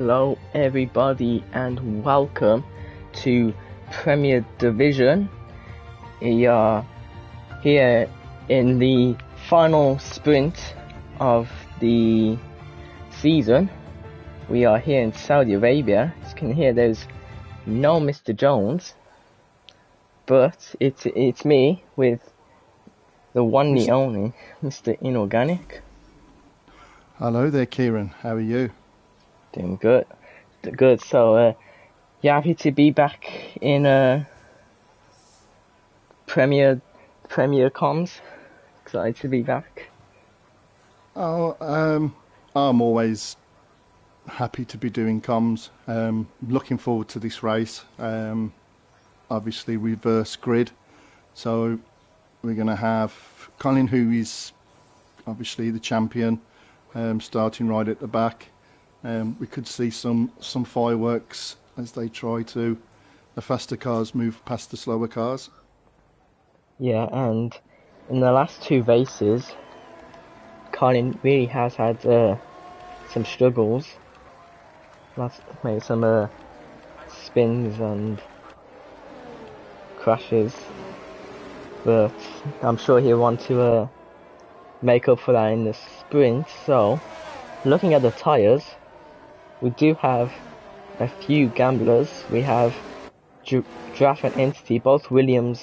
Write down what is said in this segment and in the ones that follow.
Hello everybody and welcome to Premier Division. We are here in the final sprint of the season. We are here in Saudi Arabia. As you can hear, there's no Mr. Jones, but it's me with the one and the only Mr. Inorganic. Hello there, Kieran. How are you? Doing good. Good. So, you happy to be back in Premier Comms? Excited to be back. I'm always happy to be doing comms. Looking forward to this race. Obviously reverse grid, so we're going to have Colin, who is obviously the champion, starting right at the back. We could see some fireworks as they try to, the faster cars move past the slower cars. Yeah, and in the last two races, Colin really has had some struggles. Made some spins and crashes, but I'm sure he'll want to make up for that in the sprint. So, looking at the tyres, we do have a few gamblers. We have Giraffe and Entity, both Williams,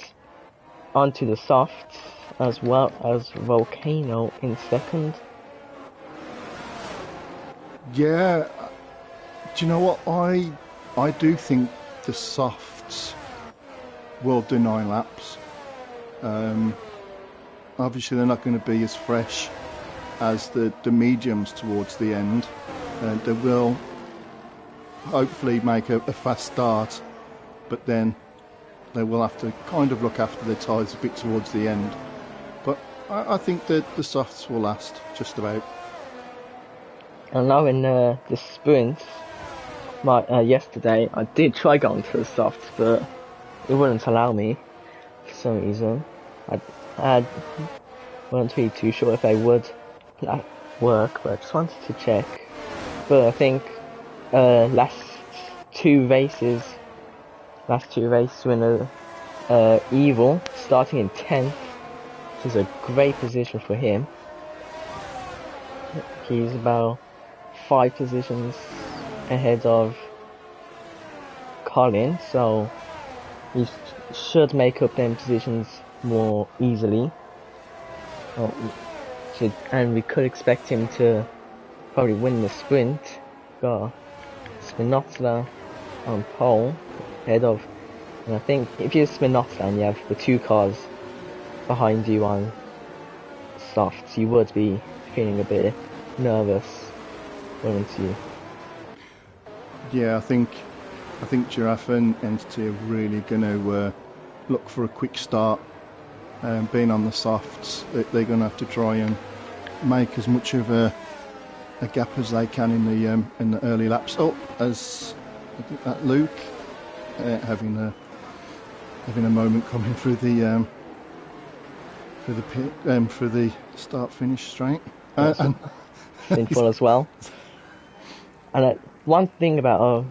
onto the softs, as well as Volcano in second. Yeah, do you know what? I do think the softs will do 9 laps. Obviously, they're not going to be as fresh as the mediums towards the end. They will hopefully make a fast start, but then they will have to kind of look after their tyres a bit towards the end. But I think that the softs will last just about. And now in the sprint, yesterday I did try going to the softs, but it wouldn't allow me for some reason. I wasn't really too sure if they would work, but I just wanted to check. But I think last two races winner Evil starting in 10th, which is a great position for him. He's about 5 positions ahead of Colin, so he should make up them positions more easily. And we could expect him to probably win the sprint. Got Spinozza on pole ahead of, and I think if you're Spinozza and you have the 2 cars behind you on softs, you would be feeling a bit nervous, wouldn't you? Yeah, I think Giraffe and Entity are really going to look for a quick start. Being on the softs, they're going to have to try and make as much of a gap as they can in the early laps. As I think that Luke having a moment coming through the start finish straight. Simple as well. And one thing about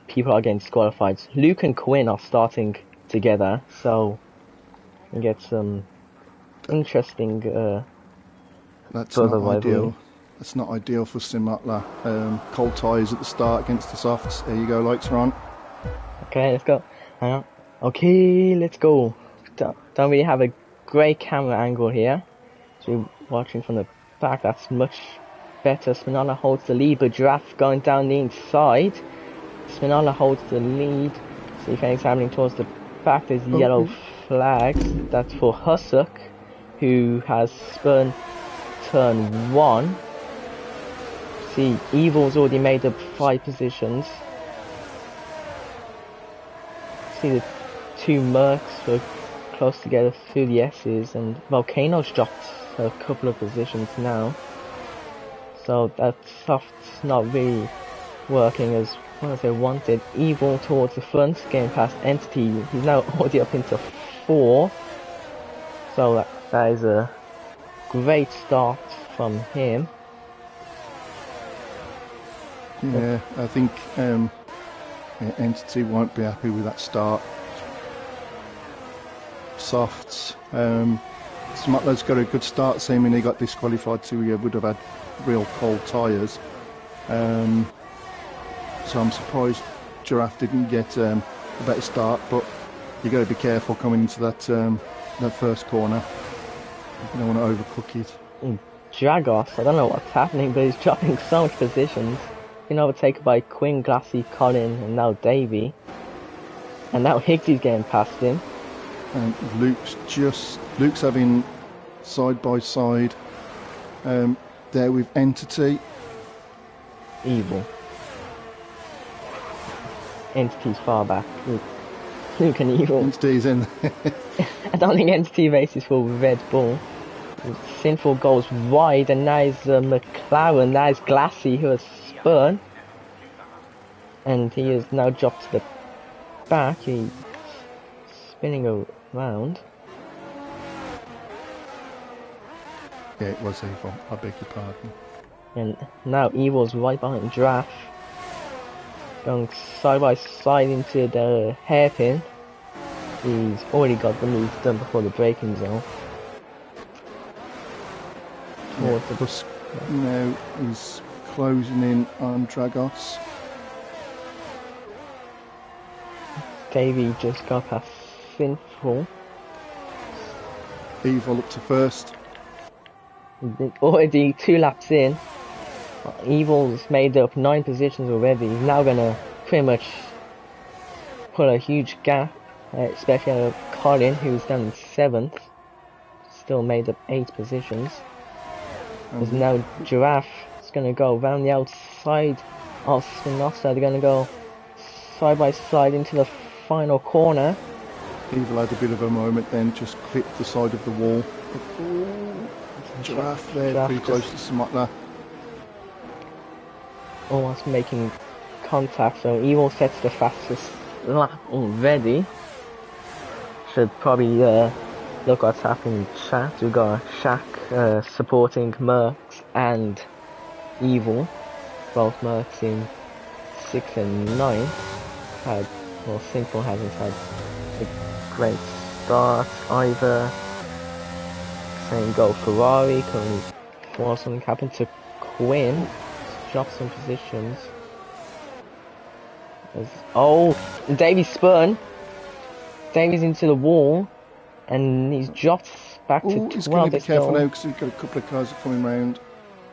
people are getting disqualified, Luke and Quinn are starting together, so we get some interesting that's not ideal. That's not ideal for Simotla. Cold tyres at the start against the softs. There you go, lights are on. Okay, let's go. Hang on. Okay, let's go. Don't really have a great camera angle here. So we're watching from the back, that's much better. Spinola holds the lead, but Giraffe going down the inside. Spinola holds the lead. See if anything's happening towards the back. There's yellow flags. That's for Hussock, who has spun turn 1. See, Evil's already made up 5 positions. See the 2 Mercs were close together through the S's, and Volcano's dropped a couple of positions now. So that soft's not really working as well as they wanted. Evil towards the front, getting past Entity. He's now already up into 4. So that is a great start from him. Yeah, I think Entity won't be happy with that start. Softs. Smuggler's got a good start, seemingly got disqualified, so he would have had real cold tyres. So I'm surprised Giraffe didn't get a better start, but you got to be careful coming into that first corner. You don't want to overcook it. Dragos, I don't know what's happening, but he's dropping so much positions. Been overtaken by Quinn, Glassy, Colin, and now Davey. And now Higgsy's getting past him. And Luke's having side by side there with Entity. Evil. Entity's far back. Luke and Evil. Entity's in. I don't think Entity races for Red Bull. Sinful goes wide, and now is McLaren. Now is Glassy who has spun. And he is now dropped to the back. He's spinning around. Yeah, it was Evil. I beg your pardon. And now Evil's right behind Giraffe. Going side by side into the hairpin. He's already got the move done before the braking zone. Yeah, Busk now is closing in on Dragos. Davey just got past Sinful. Evil up to first. Already 2 laps in. Evil's made up 9 positions already. He's now gonna pretty much put a huge gap, especially on Colin, who's down in 7th. Still made up 8 positions. There's now Giraffe is gonna go around the outside of Spinoza. They're gonna go side by side into the final corner. Evil had a bit of a moment then, just clipped the side of the wall. Ooh, Giraffe there, pretty close to Smuggler. Almost making contact, so Evil sets the fastest lap already. Should probably look what's happening in chat. We've got Shaq supporting Mercs and Evil. Both Mercs in 6 and 9. Simple hasn't had a great start either. Same go Ferrari, couldn't well, something happened to Quinn. Drop some positions. Davey's spun. Davey's into the wall, and he's dropped back to 12. He's going to be careful now because we've got a couple of cars coming round.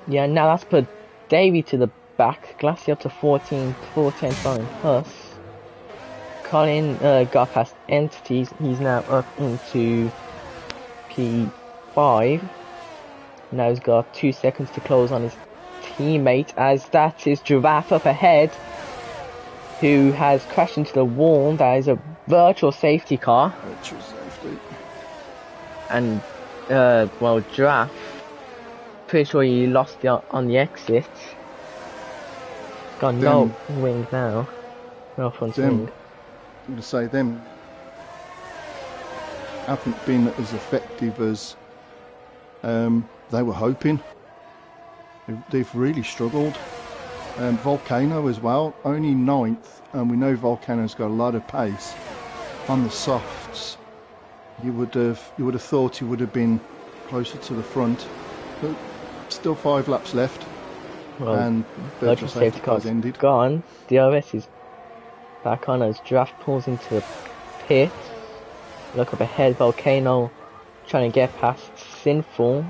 Yeah, now that's put Davey to the back. Glassy up to 14, 410 behind us. Colin got past Entities. He's now up into P5. Now he's got 2 seconds to close on his teammate, as that is Giraffe up ahead, who has crashed into the wall. That is a virtual safety car. Virtual safety. And Giraffe, pretty sure he lost on the exit. Got no wing now. No front wing. I'm going to say them haven't been as effective as they were hoping. They've really struggled. Volcano as well, only 9th, and we know Volcano's got a lot of pace. On the softs, you would have thought he would have been closer to the front, but still 5 laps left. Well, and virtual safety car's ended. Gone. DRS is back on as Giraffe pulls into the pit. Look up ahead, Volcano trying to get past Sinful.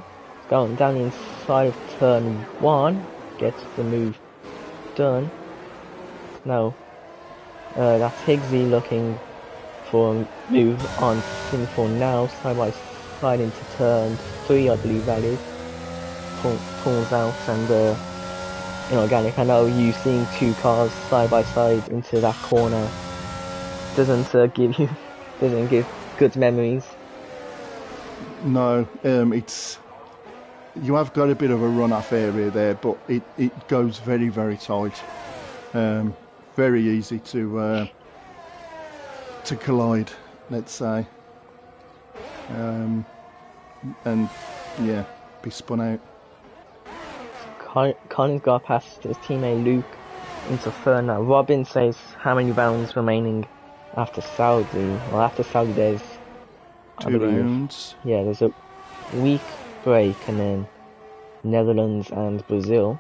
Going down the inside of turn 1. Gets the move done. Now, that's Higgsy looking for a move on Sinful now. Side by side into turn 3, I believe that is. Pulls out and inorganic. I know you seeing 2 cars side by side into that corner doesn't give good memories. No, you have got a bit of a run-off area there, but it goes very, very tight. Very easy to collide, let's say. And yeah, be spun out. Colin's got past his teammate Luke into third now. Robin says how many rounds remaining after Saudi. Well, after Saudi there's 2 rounds. Yeah, there's a week break and then Netherlands and Brazil.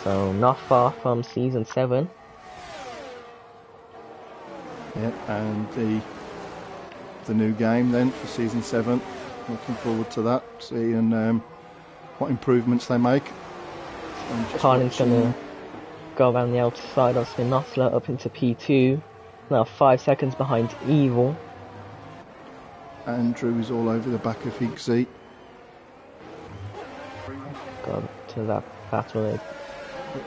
So not far from season 7. Yeah, and the new game then for season 7. Looking forward to that, seeing what improvements they make. Carlin's gonna go around the outside of Spinoza up into P2. Now 5 seconds behind Evil. Andrew is all over the back of Higgsy. Go to that battle.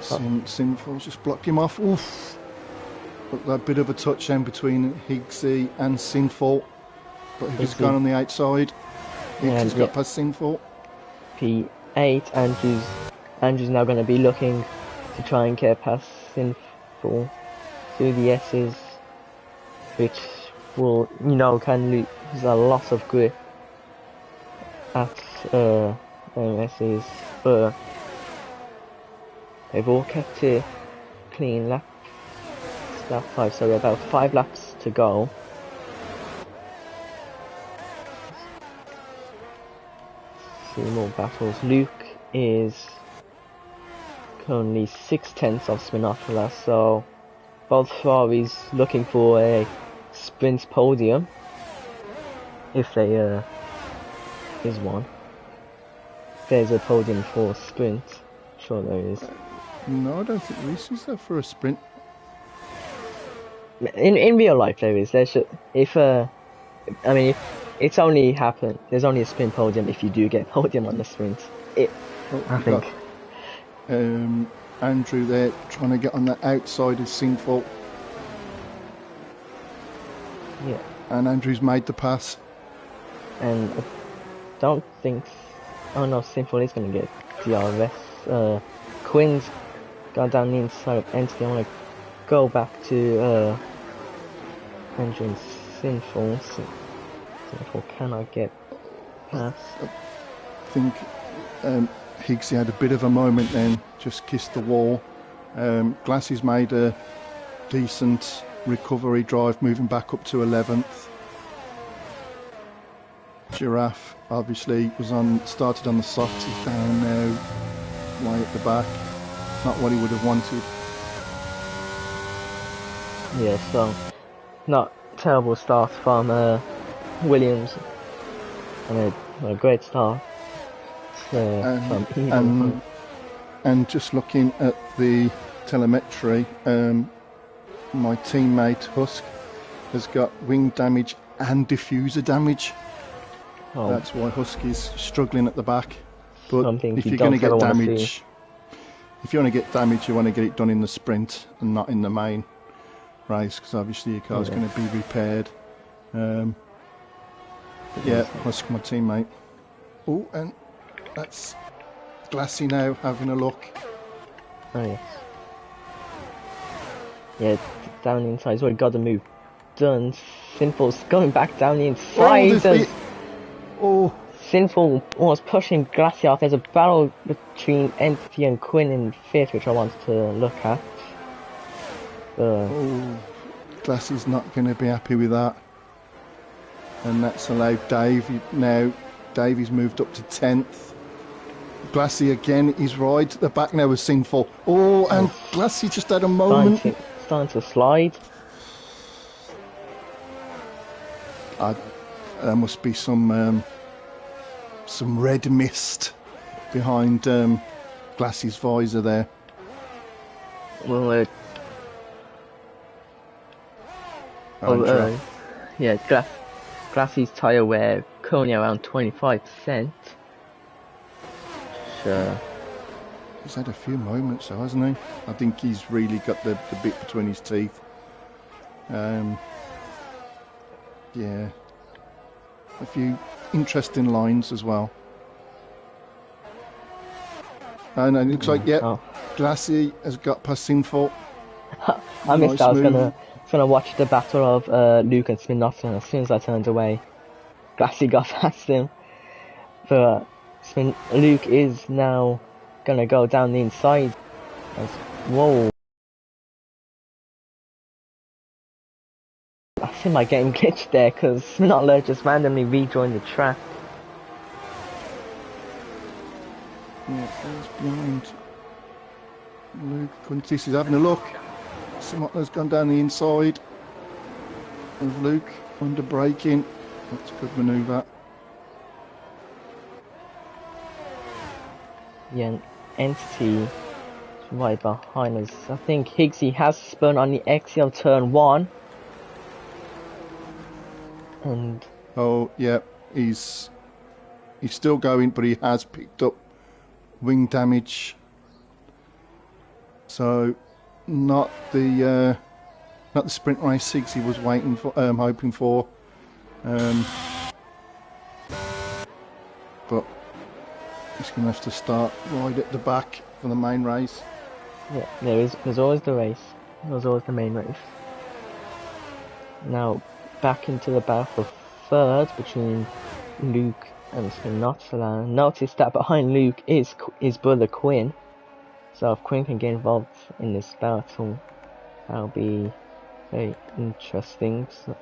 Sinful's just blocked him off. Oof! Look, that bit of a touch then between Higgsy and Sinful. But he's gone on the outside. Higgsy's got past Sinful. P8. Andrew's now going to be looking to try and get past Sinful through the S's, which will, can lose a lot of grip at S's, but they've all kept it clean. Lap 5, so about 5 laps to go. See more battles. Luke is currently 6/10 of Spinoza, so both Ferraris looking for a sprint podium, if there is one. There's a podium for sprint. Sure there is. No, I don't think there is. Is there for a sprint? In real life there is. There should, if it's only happened. There's only a sprint podium if you do get a podium on the sprint. I think. Andrew there trying to get on the outside of Sinful. Yeah. And Andrew's made the pass. And I don't think. Oh no, Sinful is going to get DRS. Quinn's gone down the inside of Entity. I want to go back to Andrew and Sinful. Sinful cannot get past. I think Higgsy had a bit of a moment then, just kissed the wall. Glassy's made a decent recovery drive, moving back up to 11th. Giraffe obviously started on the softs, he's down now, way at the back. Not what he would have wanted. Yeah, so not terrible start from Williams, and a great start from Eagle. And just looking at the telemetry, my teammate Husk has got wing damage and diffuser damage. Oh. That's why Husk is struggling at the back. But if you're going to get damage, you want to get it done in the sprint and not in the main race, because obviously your car's going to be repaired. But yeah, Husk, my teammate. Oh, and that's Glassy now having a look. Oh yes. Yeah, down the inside. He's already got the move done. Sinful's going back down the inside. Sinful was pushing Glassy off. There's a battle between Entity and Quinn in 5th, which I wanted to look at. Glassy's not going to be happy with that. And that's allowed Dave. Now Davey's moved up to 10th. Glassy again is right at the back now with Sinful. Oh, and Glassy just had a moment. Starting to slide. There must be some red mist behind Glassy's visor there. Well, Glassy's tyre wear currently around 25%. He's had a few moments though, hasn't he? I think he's really got the bit between his teeth. Yeah. A few interesting lines as well. And it looks like, Glassy has got past Sinful. I missed that. I was gonna watch the battle of Luke and Spinoza, and as soon as I turned away, Glassy got past him. But Luke is now gonna go down the inside. Whoa. I think my game glitched there because Sminotler just randomly rejoined the track. Yeah, there's behind Luke. Quintus is having a look. Smotler's gone down the inside of Luke under braking. That's a good manoeuvre. Yeah, an Entity right behind us. I think Higgsy has spun on the exit of turn 1. And oh yeah, he's still going, but he has picked up wing damage. So not the sprint race Higgsy was waiting for, hoping for. But he's going to have to start right at the back for the main race. yeah, there's always the race. There's always the main race. Now back into the battle for third between Luke and Spinozzola. Notice that behind Luke is his brother Quinn. So if Quinn can get involved in this battle, that'll be very interesting. So,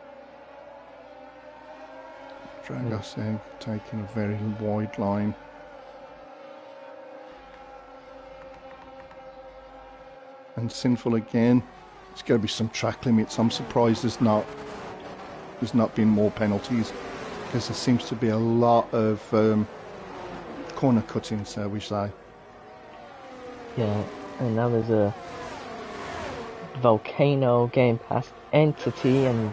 Dragoseg taking a very wide line. And Sinful again. There's got to be some track limits. I'm surprised there's not been more penalties, because there seems to be a lot of corner cutting, so we say. yeah, and that was a Volcano game past Entity, and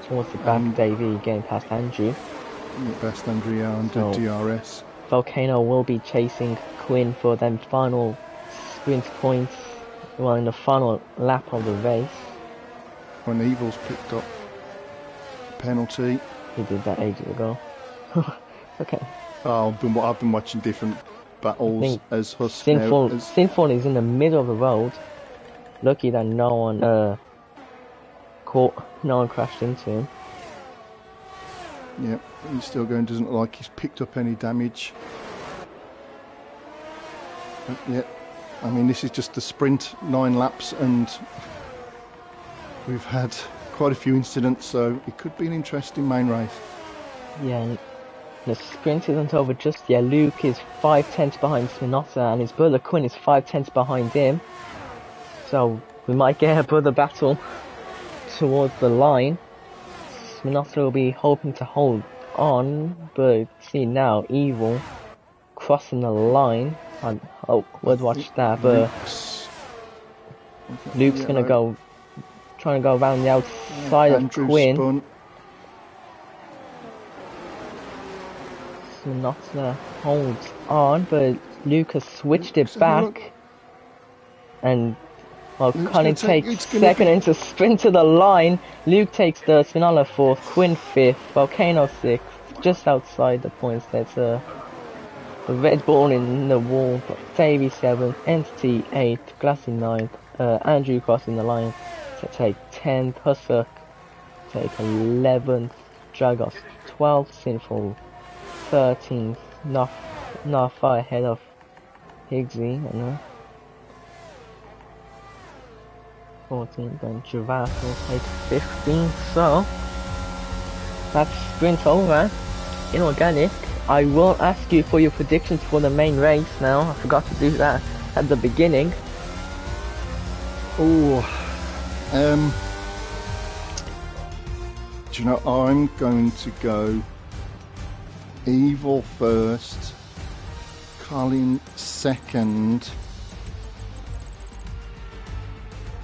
towards the back Davey game past Andrew. Best Andrea and So, DRS. Volcano will be chasing Quinn for them final sprint points, well, in the final lap of the race. When Evil's picked up penalty. He did that ages ago. Okay. Oh, I've been watching different battles as Husk now. Sinful is in the middle of the road. Lucky that no one crashed into him. Yeah, he's still going. Doesn't look like he's picked up any damage. But yeah, I mean, this is just the sprint, 9 laps, and we've had quite a few incidents, so it could be an interesting main race. Yeah, and the sprint isn't over just yet. Luke is 5/10 behind Spinoza, and his brother Quinn is 5/10 behind him. So we might get a brother battle towards the line. Spinoza will be hoping to hold on, but see now, Evil crossing the line. We'd watch that, but Luke's gonna go, trying to go around the outside of Quinn. Spun. Spinoza holds on, but Luke has switched it back. And Colin takes second into sprint to the line. Luke takes third, Spinoza fourth, Quinn fifth, Volcano sixth, just outside the points. There's a red ball in the wall. Davey seventh, Entity eighth, Glassy ninth, Andrew crossing the line to take 10th, Hussuk take 11th, Dragos 12th, Sinful 13th, not far ahead of Higgsy, 14th, and Giraffe will take 15th. So that's sprint over. Inorganic, I will ask you for your predictions for the main race now. I forgot to do that at the beginning. Do you know, I'm going to go Evil first, Colin second,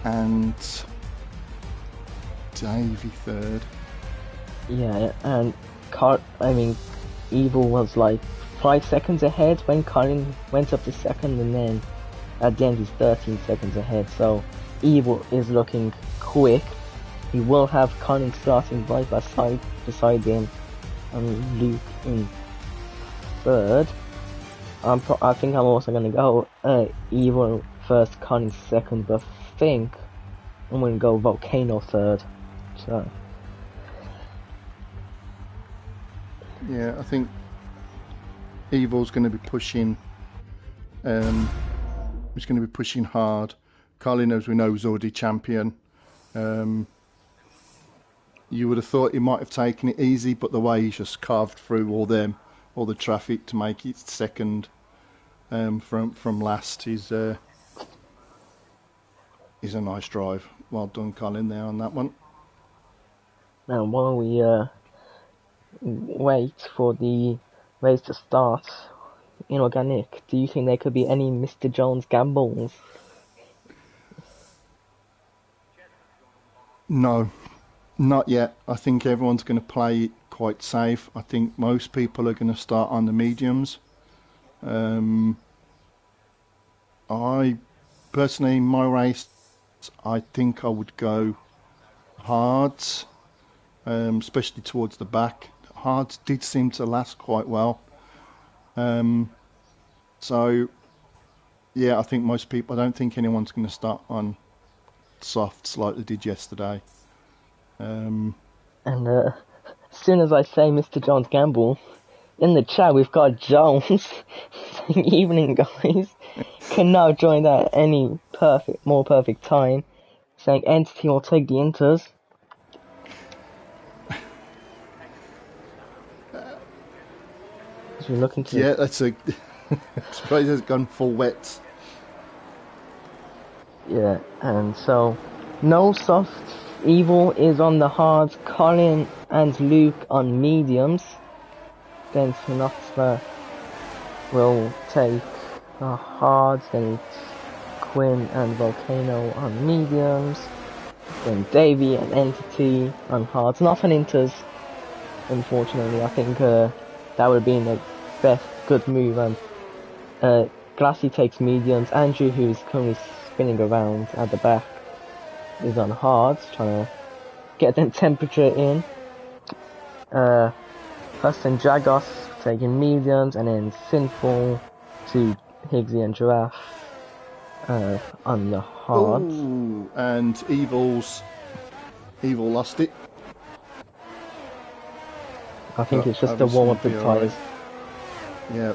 and Davey third. Yeah, and Evil was like 5 seconds ahead when Colin went up to second, and then at the end he's 13 seconds ahead. So Evil is looking quick. He will have Colin starting right beside him, and Luke in third. I think I'm also gonna go Evil first, Colin second, but I think I'm gonna go Volcano third. So yeah, I think Evil's going to be pushing. He's going to be pushing hard. Colin, as we know, is already champion. You would have thought he might have taken it easy, but the way he's just carved through all the traffic to make it second from last is a nice drive. Well done, Colin, there on that one. Now, while we wait for the race to start, inorganic, do you think there could be any Mr. Jones gambles? No, not yet. I think everyone's going to play it quite safe. I think most people are going to start on the mediums. I personally, in my race, I think I would go hards, especially towards the back. Hards did seem to last quite well. So, yeah, I think most people, I don't think anyone's going to start on softs like they did yesterday. And as soon as I say Mr. Jones gamble, in the chat we've got Jones saying evening guys, can now join at any more perfect time, saying entity will take the inters. As we look into Yeah, that's a. Surprised it's gone full wet. Yeah, and so no soft. Evil is on the hards, Colin and Luke on mediums. Then Sinoxma will take the hards, then it's Quinn and Volcano on mediums. Then Davey and Entity on hards, not on inters. Unfortunately, I think that would have been the best good move. And Glassy takes mediums. Andrew, who's currently spinning around at the back, is on hards, trying to get the temperature in. Plus and Dragos taking mediums, and then Sinful to Higgsy and Giraffe on the hards. Ooh, and Evil lost it. I think it's just a warm up with tyres. Yeah.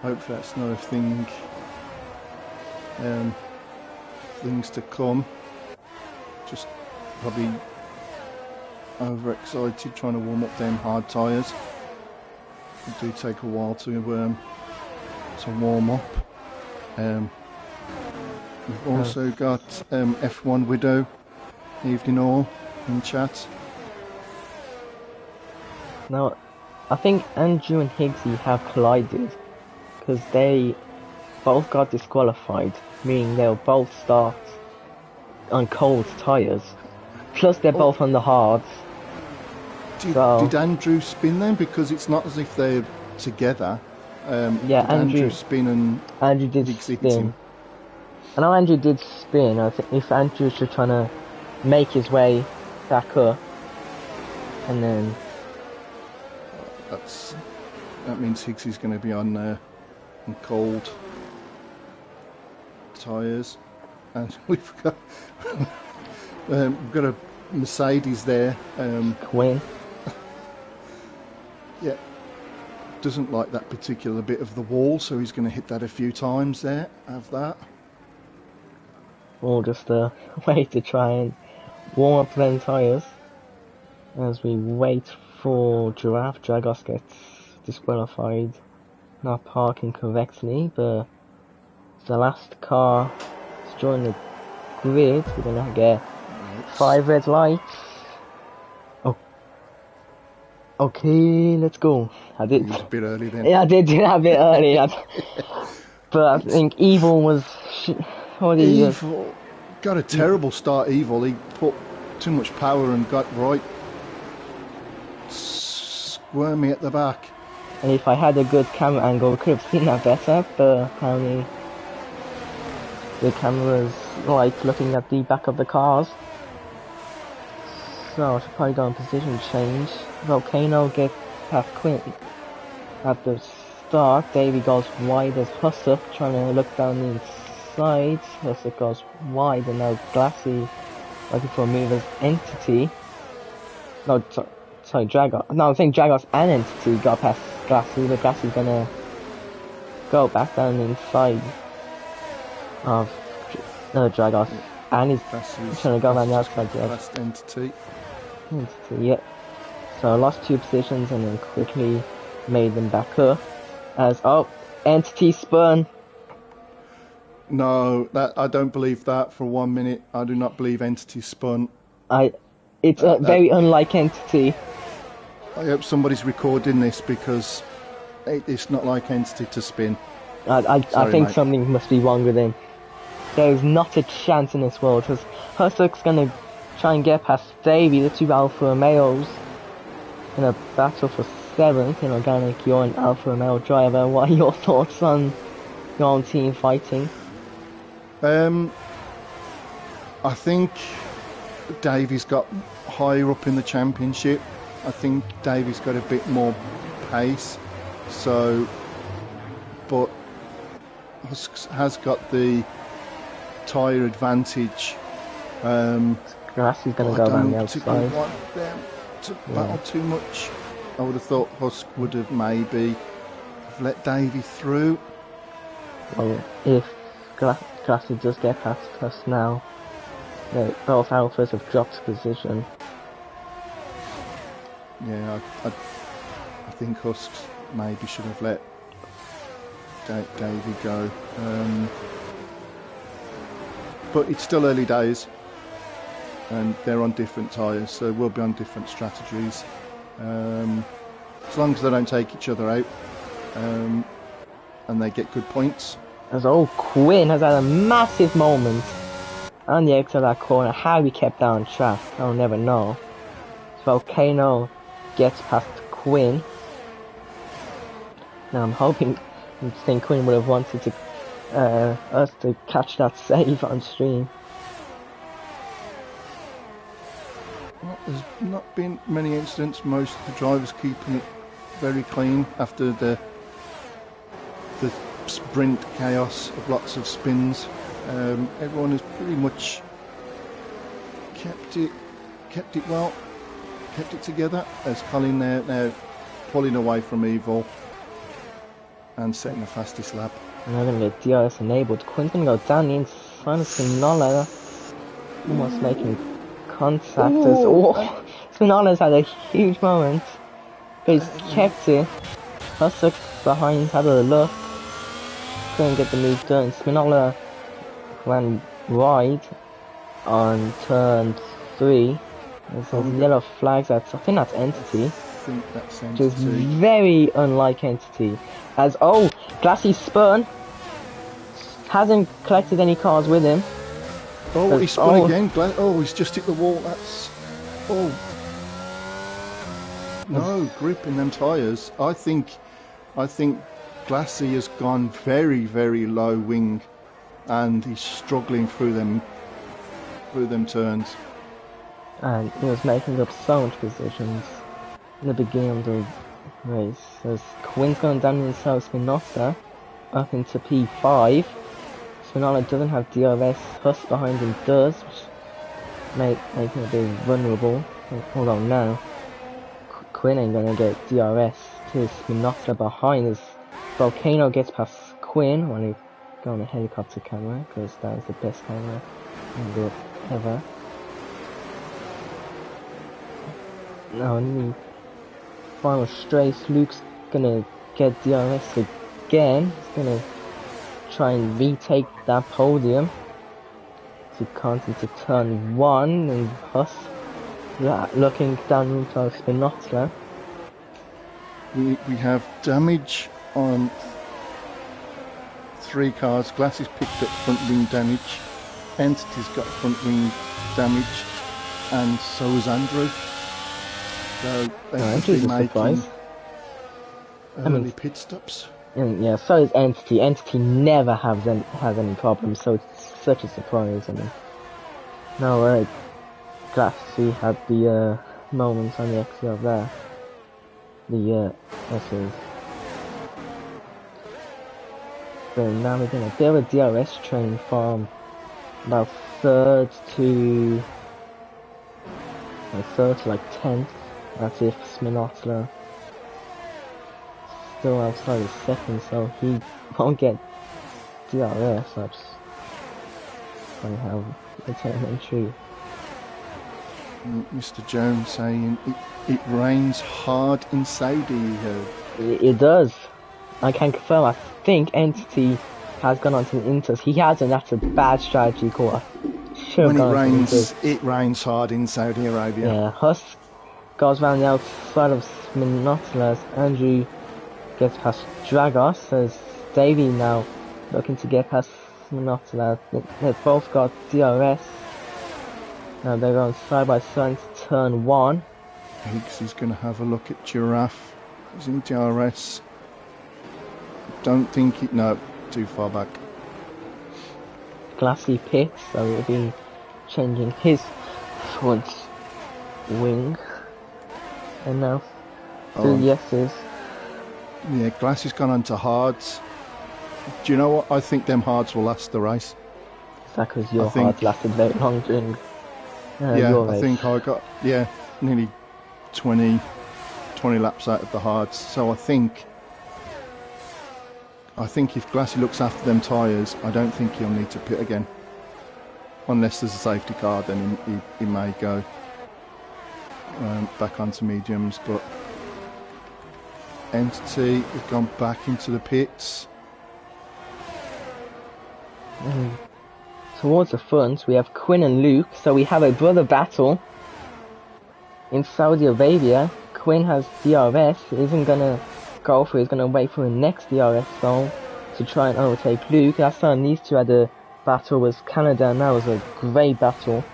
Hopefully that's another thing. Things to come. Just probably overexcited trying to warm up them hard tyres. It do take a while to warm up. We've also got F1 Widow, evening all in chat. Now, I think Andrew and Higgsy have collided because they both got disqualified, meaning they'll both start on cold tyres. Plus, they're both on the hards. Did Andrew spin them? Because it's not as if they're together. Yeah, Andrew spin and Andrew did spin. I know Andrew did spin. I think if Andrew's just trying to make his way back up, and then that means Higgsy's going to be on cold tyres, and we've got a Mercedes there. Quinn. Yeah, doesn't like that particular bit of the wall, so he's going to hit that a few times there. Have that. Or just a way to try and warm up them tyres as we wait for Giraffe. Dragos gets disqualified, not parking correctly, but the last car to join the grid. We're gonna get 5 red lights. Oh, okay, let's go. I did. It was a bit early then. Yeah, I did do that a bit early. But I think Evil was. Evil got a terrible start. Evil, he put too much power and got right squirmy at the back. And if I had a good camera angle, we could have seen that better, but apparently the camera's like looking at the back of the cars. So I should probably go in position change. Volcano gets past Quinn at the start. Davey goes wide as Hussup, trying to look down the inside. Hussup goes wide, and now Glassy looking for a move as Entity. No, sorry, Dragos. No, I think Dragos and Entity got past Glassy, but Glassy's gonna go back down the inside of Dragos. And he's Classy trying to go around the just outside gone edge. past Entity. Yeah. So I lost 2 positions and then quickly made them back up. As, oh, Entity spun. No, I don't believe that for 1 minute. I do not believe Entity spun. It's very unlike Entity. I hope somebody's recording this because it's not like Entity to spin. I think mate. something must be wrong with him. There's not a chance in this world, because Hussock's gonna try and get past Davey, the 2 Alpha Romaleos, in a battle for 7th in Organic. You're an Alpha Romeo driver. What are your thoughts on your own team fighting? I think Davey's got higher up in the championship. I think Davey's got a bit more pace. So, but Husks has got the tyre advantage. Grassy's gonna go around the outside. I don't want them to battle too much. I would have thought Husk would have maybe let Davey through. Well, if Grassy does get past us now, both Alphas have dropped position. Yeah, I think Husks maybe should have let Davey go. But it's still early days, and they're on different tyres, so we'll be on different strategies. As long as they don't take each other out, and they get good points. As old Quinn has had a massive moment on the exit of that corner. How he kept that on track, I'll never know. Volcano gets past Quinn. Now I'm hoping, I think Quinn would have wanted to us to catch that save on stream. Well, there's not been many incidents. Most of the drivers keeping it very clean after the sprint chaos of lots of spins. Everyone has pretty much kept it well, kept it together. As Colin now pulling away from Evil and setting the fastest lap. And they're going to get DRS enabled. Quinn's going to go down the inside of Spinola, almost making contact. Spinola's had a huge moment, but he's kept it. Hussock behind had a look, couldn't get the move done. Spinola ran wide on turn 3. There's some yellow flags. I think that's Entity. I think that's Entity. Which is very unlike Entity. As Glassy spun. Hasn't collected any cars with him. Oh, he spun again. He's just hit the wall. That's no grip in them tyres. I think Glassy has gone very, very low wing, and he's struggling through them turns. And he was making up so much positions in the beginning of the race. As Quinn's going down in South Spinoza up into P5. Spinola doesn't have DRS, Huss behind him does, which make him a bit vulnerable. Hold on now. Quinn ain't gonna get DRS to Spinoza behind as Volcano gets past Quinn when he go on a helicopter camera, because that is the best camera in the ever. Now in the final straight, Luke's gonna get DRS again. He's gonna try and retake that podium. He comes into turn 1 and Huss looking down into Spinoza. We have damage on 3 cars. Glass has picked up front wing damage. Entity's got front wing damage, and so has Andrew. So they could be making early pit stops. And yeah, so is Entity. Entity never has any problems, so it's such a surprise. No, Glassy had the moments on the exit of there. So now we're doing a bit of a DRS train from about 3rd to like 10th. That's if Sminotla still outside of 2nd, so he won't get DRS. I have a telemetry. Mr. Jones saying it rains hard in Saudi. It does. I can confirm. I think Entity has gone on to the Inters. He hasn't. That's a bad strategy call. Should have When gone on to the Inters. it rains hard in Saudi Arabia. Yeah, Husk goes around the outside of Sminotalas. Andrew gets past Dragos as Davey now looking to get past Sminotalas. They've both got DRS. Now they're going side by side to turn 1. Higgs is going to have a look at Giraffe. He's in DRS. Don't think it. No, too far back. Glassy pits, so he'll be changing his front wing. And now, two yeses. Yeah, Glassy's gone on to hards. Do you know what? I think them hards will last the race. Is that because your hards lasted very long during your race? I think I got, nearly 20 laps out of the hards. So I think if Glassy looks after them tyres, I don't think he'll need to pit again. Unless there's a safety car, then he may go back onto mediums. But Entity has gone back into the pits. Towards the front, we have Quinn and Luke, so we have a brother battle. In Saudi Arabia, Quinn has DRS, isn't gonna go for it, he's gonna wait for the next DRS zone to try and overtake Luke. Last time these two had a battle was Canada, and that was a great battle.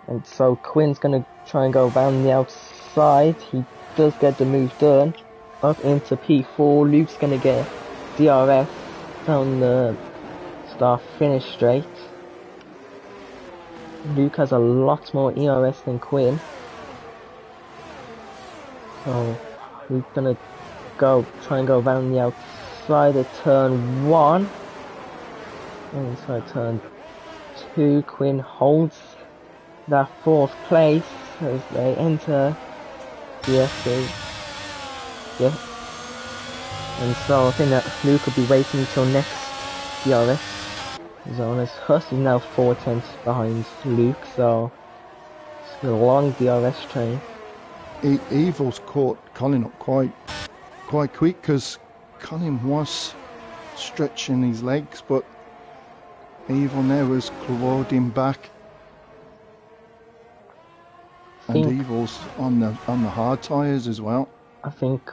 And so Quinn's gonna try and go around the outside. He does get the move done. Up into P4, Luke's gonna get DRS down the start finish straight. Luke has a lot more ERS than Quinn. So we're gonna try and go around the outside of turn 1. And inside turn 2, Quinn holds that 4th place as they enter the S's. Yeah. And so I think that Luke will be waiting until next DRS zone as Huss is now 4/10 behind Luke, so it's a long DRS train. Evil's caught Colin up quite quick because Colin was stretching his legs, but Evil now has clawed him back. And Evil's on the hard tyres as well. I think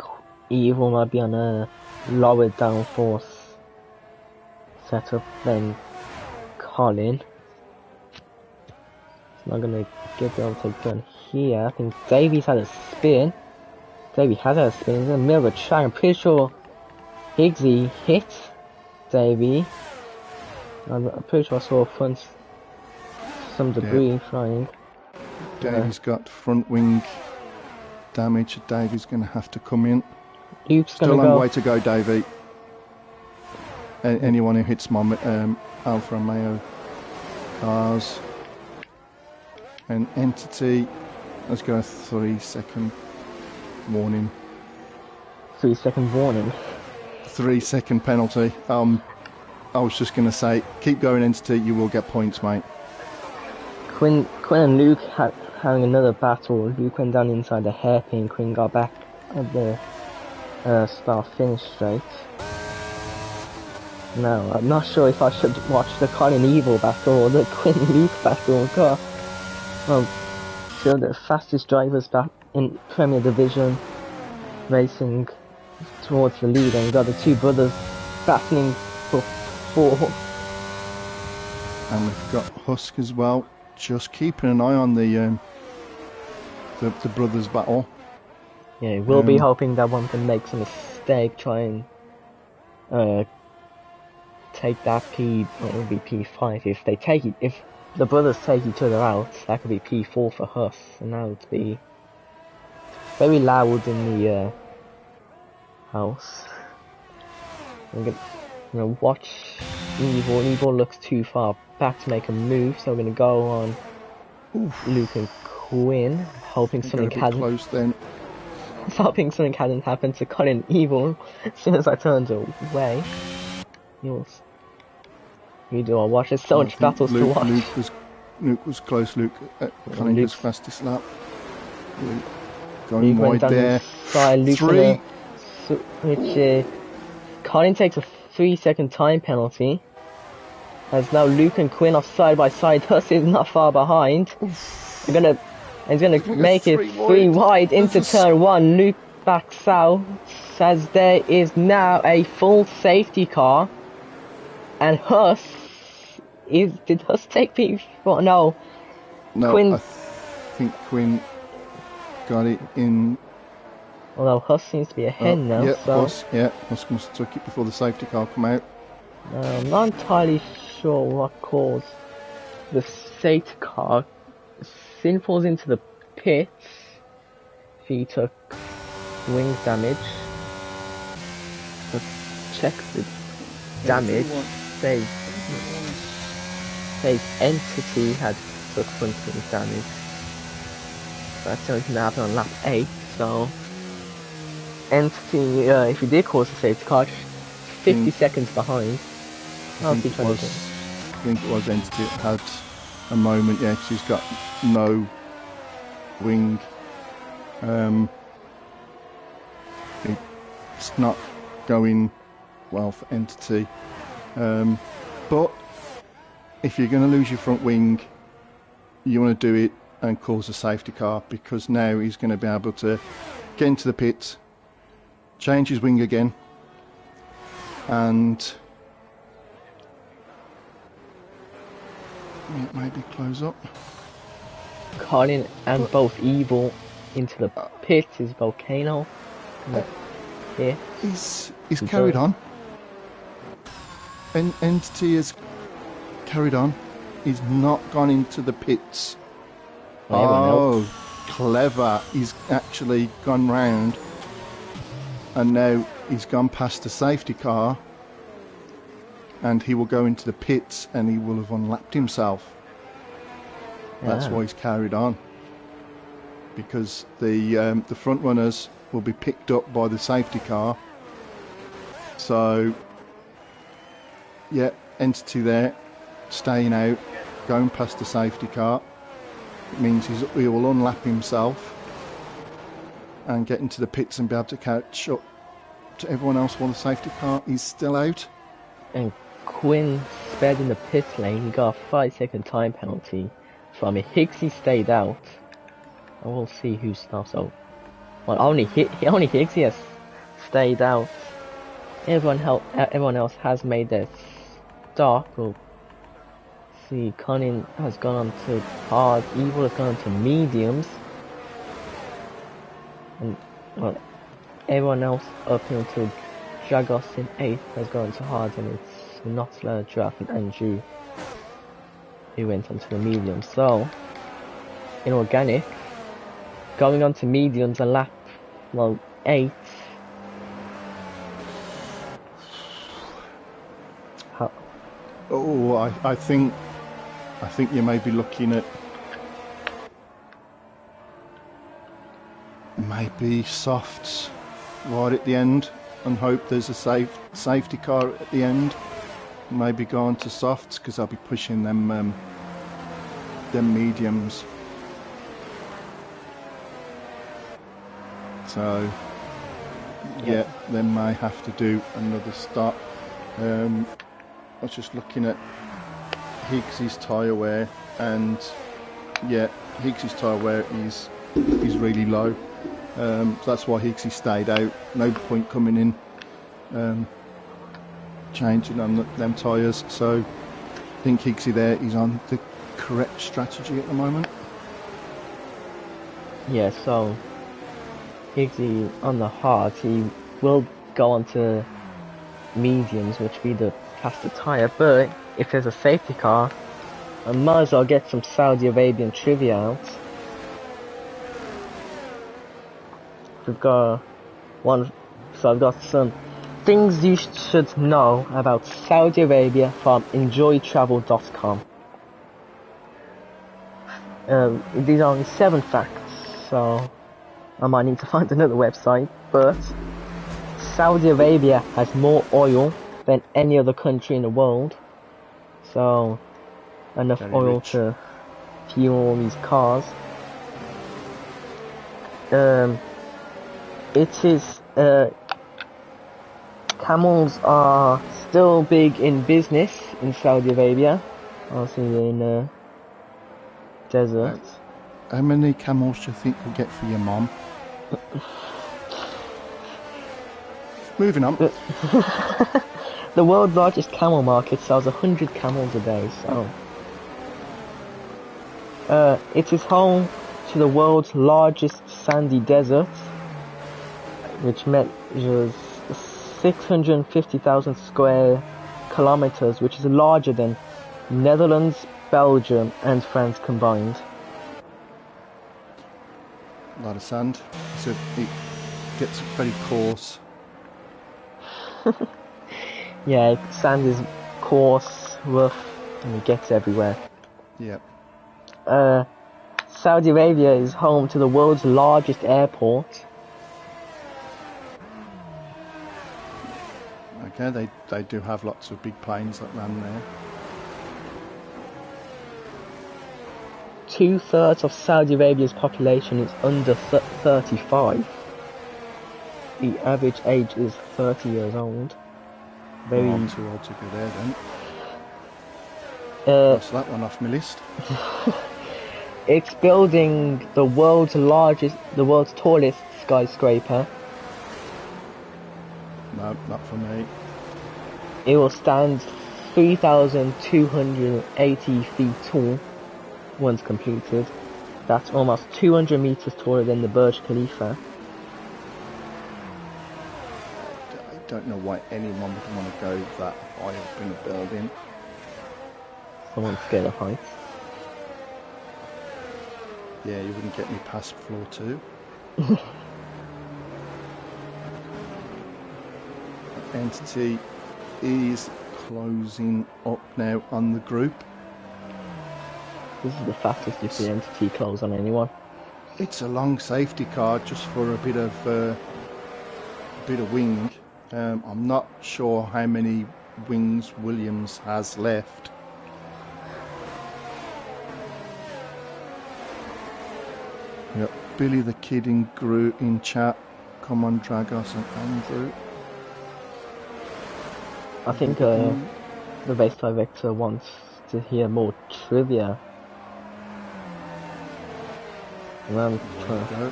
Evil might be on a lower downforce setup than Colin. It's not gonna get the overtake done here. I think Davy's had a spin. Davy has had a spin. He's in the middle of a track. I'm pretty sure Higgsy hit Davy. I'm pretty sure I saw some debris flying. Davy's got front wing damage. Davy's going to have to come in. Luke's Still a long way to go, Davy. Anyone who hits my Alfa Romeo cars. And Entity has got a 3-second warning. 3-second warning? 3-second penalty. I was just going to say, keep going, Entity, you will get points, mate. Quinn and Luke having another battle. Luke went down inside the hairpin. Quinn got back at the start finish straight. Now, I'm not sure if I should watch the Colin Evil battle or the Quinn Luke battle. God, two of the fastest drivers back in Premier Division racing towards the lead, and you've got the two brothers battling for 4. And we've got Husk as well, just keeping an eye on the brothers battle. Yeah, we'll be hoping that one can make some mistake, try and take that it would be P5 if the brothers take each other out. That could be P4 for Huss, and that would be very loud in the house. I'm gonna watch Evil. Evil looks too far back to make a move, so we're gonna go on Luke and Quinn, hoping something hasn't. Hoping something hadn't happened to Colin Evil as soon as I turned away. You do. I watch. There's so I much think battles to watch. Luke was close. Luke Conninger's Luke's- fastest lap. Luke going Luke went wide down there. inside. Luke's Three. which Colin takes a 3-second time penalty. As now Luke and Quinn are side by side. Huss is not far behind. He's gonna make it three wide into turn one. Luke backs out as there is now a full safety car. And Huss did Huss take P4? No. Quinn, I think Quinn got it in. although Huss seems to be ahead now. Yeah, So Huss must have took it before the safety car come out. I'm not entirely sure what caused the safety car. Sin falls into the pits. He took wing damage. Let's check the damage. Say Entity had took front wing damage. That's the only thing that happened on lap 8. So Entity, if he did cause the safety car, 50 seconds behind. I think it was Entity that had a moment, yeah, 'cause he's got no wing. It's not going well for Entity. But if you're going to lose your front wing, you want to do it and cause a safety car, because now he's going to be able to get into the pit, change his wing again, and maybe close up. Colin and both Evil into the pit is Volcano. Yeah. He's carried on. Entity has carried on. He's not gone into the pits. Oh, clever. He's actually gone round, and now he's gone past the safety car, and he will go into the pits, and he will have unlapped himself. That's why he's carried on, because the front runners will be picked up by the safety car. So yeah, Entity there, staying out, going past the safety car. It means he will unlap himself and get into the pits and be able to catch up to everyone else while the safety car is still out. And Quinn sped in the pit lane. He got a 5-second time penalty from it. Higgsy stayed out. And we'll see who starts out. Well, only Higgsy has stayed out. Everyone else has made their start. We'll see. Conin has gone on to hard. Evil has gone on to mediums. And well, everyone else up until Jagos in 8th has gone to hard, and it's Notler, Draft, and Andrew who went on to the mediums. So in organic, going on to mediums a lap 8. Oh, I think you may be looking at maybe softs right at the end, and hope there's a safety car at the end. Maybe go on to softs, because I'll be pushing them mediums. So yeah, they may have to do another stop. I was just looking at Higgsy's tyre wear, and yeah, Higgsy's tyre wear is really low. So that's why Higgsy stayed out. No point coming in changing on them tyres. So I think Higgsy there is on the correct strategy at the moment. Yeah, so Higgsy on the hard, he will go on to mediums, which be the faster tyre, but if there's a safety car, I might as well get some Saudi Arabian trivia out. We've got I've got some things you should know about Saudi Arabia from enjoytravel.com. These are only 7 facts, so I might need to find another website, but Saudi Arabia has more oil than any other country in the world. so enough Very oil rich. to fuel these cars. It is camels are still big in business in Saudi Arabia, also in deserts. How many camels do you think you'll get for your mom? Moving on. The world's largest camel market sells 100 camels a day, so it is home to the world's largest sandy desert, which measures 650,000 square kilometers, which is larger than Netherlands, Belgium and France combined. A lot of sand. So it gets very coarse. Yeah, sand is coarse, rough, and it gets everywhere. Yep. Saudi Arabia is home to the world's largest airport. Okay, they do have lots of big planes that land there. 2/3 of Saudi Arabia's population is under 35. The average age is 30 years old. Very. I'm too old to go there then. Cross that one off my list. It's building the world's tallest skyscraper. No, not for me. It will stand 3,280 feet tall once completed. That's almost 200 meters taller than the Burj Khalifa. I don't know why anyone would want to go that high up in a building. Someone's scared of heights. Yeah, you wouldn't get me past floor 2. Entity is closing up now on the group. This is the fastest you see Entity close on anyone. It's a long safety car just for a bit of wing. I'm not sure how many wings Williams has left. Yep. Billy the Kid in chat. Come on, Dragos and Andrew. I think the race director wants to hear more trivia. And I'm trying to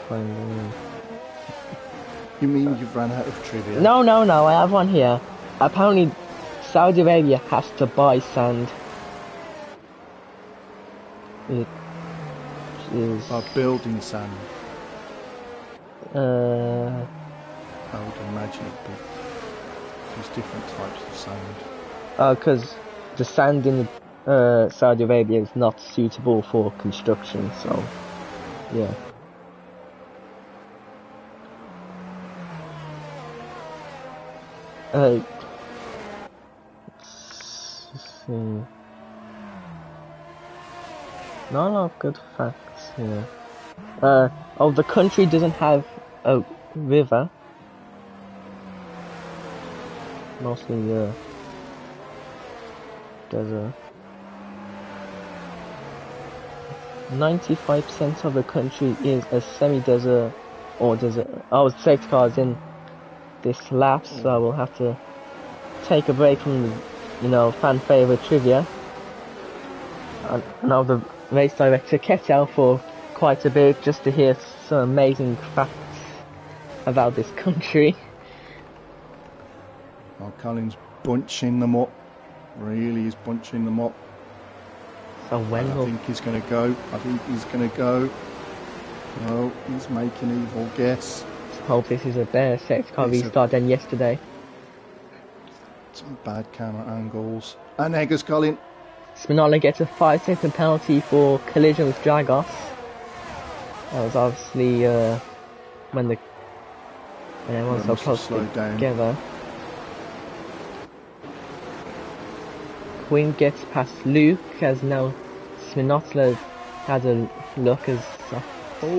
find them. You mean you've run out of trivia? No, I have one here. Apparently, Saudi Arabia has to buy sand. It is... building sand. I I would imagine it'd be... There's different types of sand. because the sand in Saudi Arabia is not suitable for construction, so yeah. Let's see. Not a lot of good facts here. The country doesn't have a river. Mostly desert. 95% of the country is a semi-desert or desert. Oh, safety cars in this lap, so we'll have to take a break from the, fan favorite trivia. And now the race director kept out for quite a bit just to hear some amazing facts about this country. Well, Colin's bunching them up. Really is bunching them up. So when I think he's going to go. No, he's making an evil guess. Hope this is a better safety car restart than yesterday. Some bad camera angles. And Eggers, Colin. Spinola gets a 5-second penalty for collision with Dragos. That was obviously when everyone's so close together. Quinn gets past Luke as now Spinola has a look as I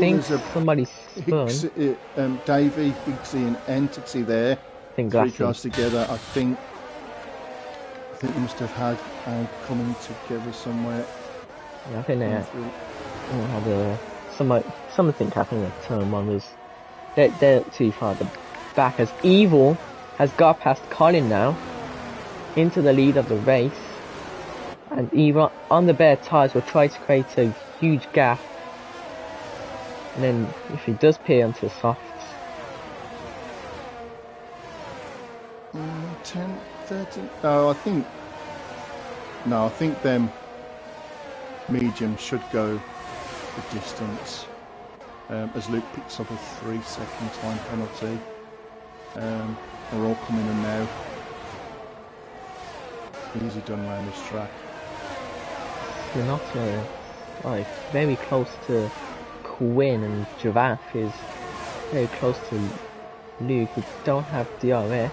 think somebody spun. Davey, Higgsy and Entity there. I think Three cars together. I think think they must have had coming together somewhere. Yeah, I think they had something happening at turn one. Was they're too far at the back as Evil has got past Colin now into the lead of the race, and Evil on the bare tires will try to create a huge gap, and then if he does peer onto the softs, 10, 13. I think them mediums should go the distance. As Luke picks up a 3-second time penalty. They're all coming in now. Easy done around this track. you're not like very close to Quinn, and Giraffe is very close to Luke, who don't have DRS.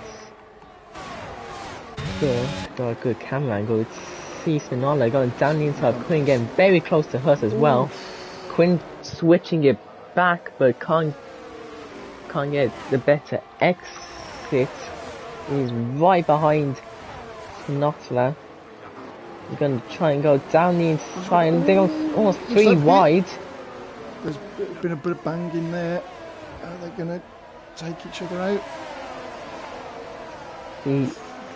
Good, got a good camera angle. It's Spinola going down the inside. Quinn getting very close to Hus as well. Quinn switching it back, but can't get the better exit. He's right behind Snotler. He's going to try and go down the inside, and they're almost 3 wide. There's been a bit of banging there. Are they going to take each other out?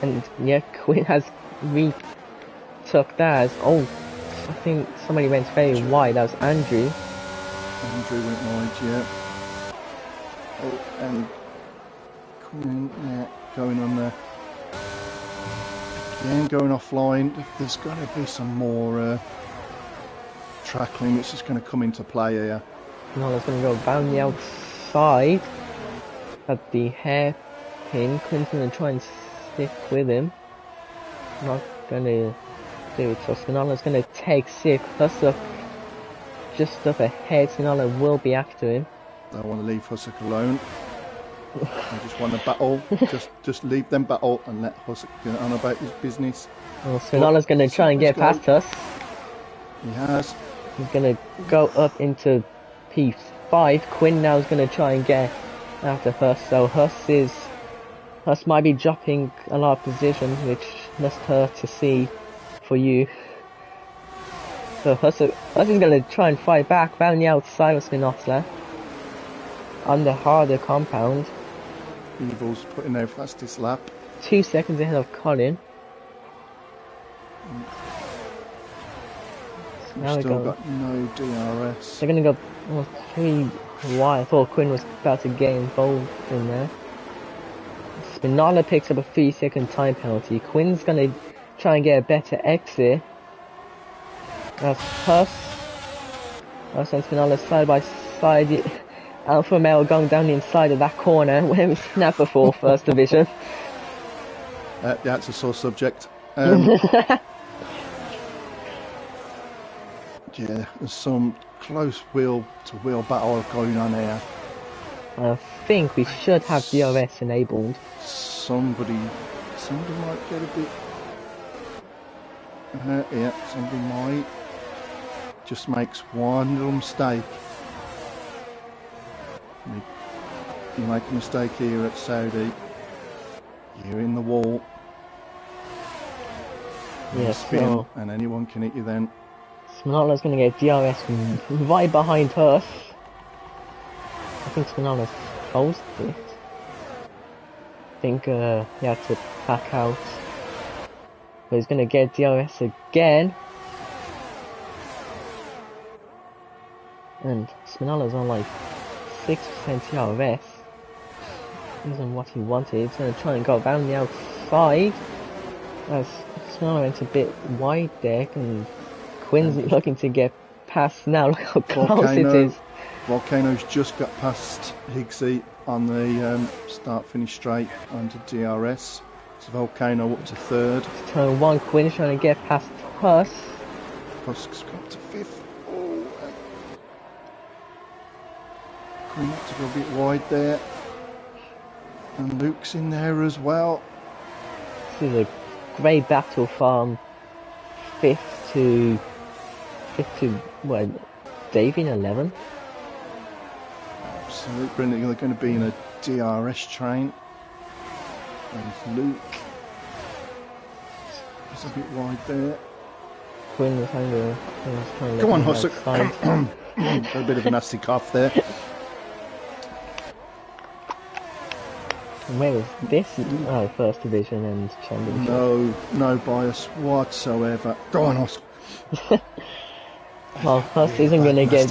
And yeah, Quinn has retook that. Oh, I think somebody went very wide. That was Andrew. Andrew went wide, yeah. Oh, and Quinn, yeah, going on there. Again, going offline. There's going to be some more track limits that's going to come into play here. No, it's going to go down the outside at the hairpin. Quinn's going to try and stick with him. Not going to do it. So Spinola's going to take Sick. Plus up, just up ahead. Spinola will be after him. I want to leave Hussack alone. I just want to battle. just leave them battle and let Hussack get on about his business. Well, Spinola's going to try and get past us. He has. He's going to go up into P5. Quinn now is going to try and get after Hus. So Hus might be dropping a lot of position, which must hurt to see for you. So Hus is going to try and fight back round the outside of Spinola on the harder compound. Evil's putting their fastest lap. 2 seconds ahead of Colin. We've still got no DRS. They're going to go 3 wide. I thought Quinn was about to get involved in there. Spinola picks up a 3-second time penalty. Quinn's going to try and get a better exit. That's Hus and Spinola side by side. Alfa Romeo going down the inside of that corner where we snap before first division. Yeah, it's a sore subject. Yeah, there's some close wheel-to-wheel battle going on here. I think we should have DRS enabled. Somebody might get a bit. Yeah, somebody might. Just makes one little mistake. You make a mistake here at Saudi, you're in the wall. Yeah, spin, so and anyone can hit you then. Spinola's going to get DRS right behind us. I think Spinola's closed it. I think he had to back out. But he's going to get DRS again. And Spinola's on like 6% DRS. Isn't what he wanted. He's going to try and go down the outside. As Spinola went a bit wide there, and Quinn's looking to get past now. Look how close it is. Volcano's just got past Higgsy on the start-finish straight onto DRS. So Volcano up to third. Turn 1, Quinn's trying to get past Hus. Husk's got up to fifth. Oh, Quinn had to go a bit wide there. And Luke's in there as well. This is a great battle from 5th to what, Davey in 11th. Absolutely, they're going to be in a DRS train. There's Luke. It's a bit wide there. Quinn was trying to Come on, let him Hussuk. outside. A bit of a nasty cough there. Where is this? Oh, first division and championship. No bias whatsoever. Go on, Husk. Well, Hurst isn't gonna get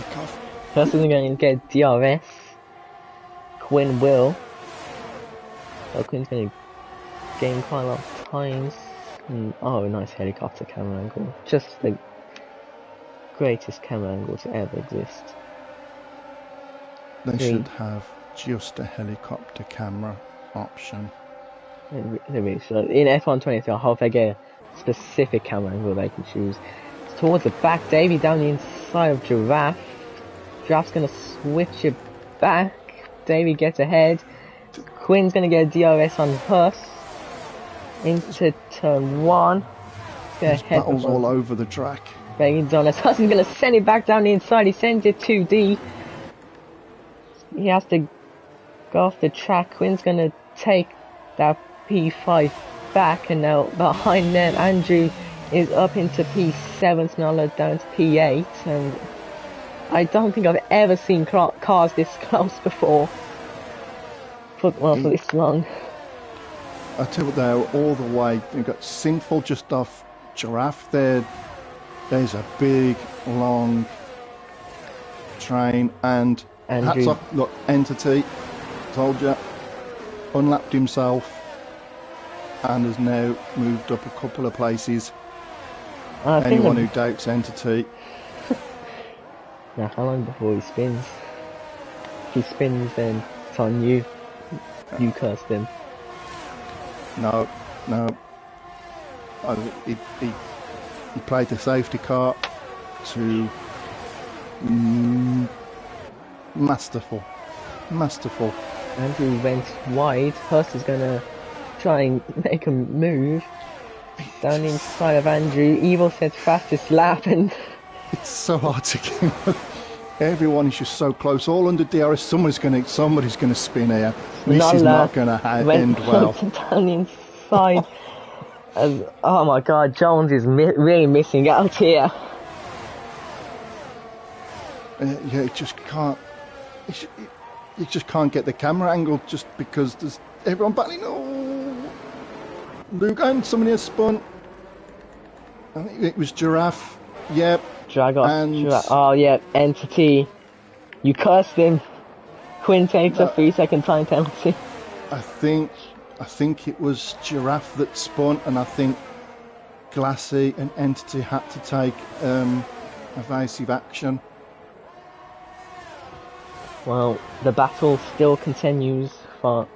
DRS. Quinn will. So Quinn's gonna gain quite a lot of times. Oh, nice helicopter camera angle. Just the greatest camera angle to ever exist. They should have just a helicopter camera option. They really should. In F123, I hope they get a specific camera angle they can choose. It's towards the back, Davey down the inside of Giraffe. Giraffe's gonna switch it back. Davey gets ahead. Quinn's gonna get a DRS on Hurst. Into turn 1. There's battles all over the track. Hurst is gonna send it back down the inside. He sends it 2D. He has to go off the track. Quinn's gonna take that P5 back, and now behind them Andrew is up into P7, Snoller down to P8, and I don't think I've ever seen cars this close before. For this long. I tell you what, they're all the way. You've got Sinful just off Giraffe there. There's a big, long train, and Andrew. hats off, look, Entity, told you, unlapped himself, and has now moved up a couple of places. Anyone who doubts Entity. Now, how long before he spins? If he spins, then it's on you. You cursed him. No. He played the safety car to masterful. Andrew went wide. Hurst is gonna try and make a move down the inside of Andrew. Evil said fastest lap, and it's so hard to get. Everyone is just so close, all under DRS. Somebody's gonna spin here. This is not gonna end well. Down the inside. Oh my God, Jones is really missing out here. Yeah, you just can't get the camera angle just because there's everyone battling. Oh, Lugan, somebody has spun. I think it was Giraffe. Yep. Giraffe. Oh yeah, Entity. You cursed him. Quinn takes a 3-second time penalty. I think it was Giraffe that spun, and I think Glassy and Entity had to take evasive action. Well, the battle still continues, but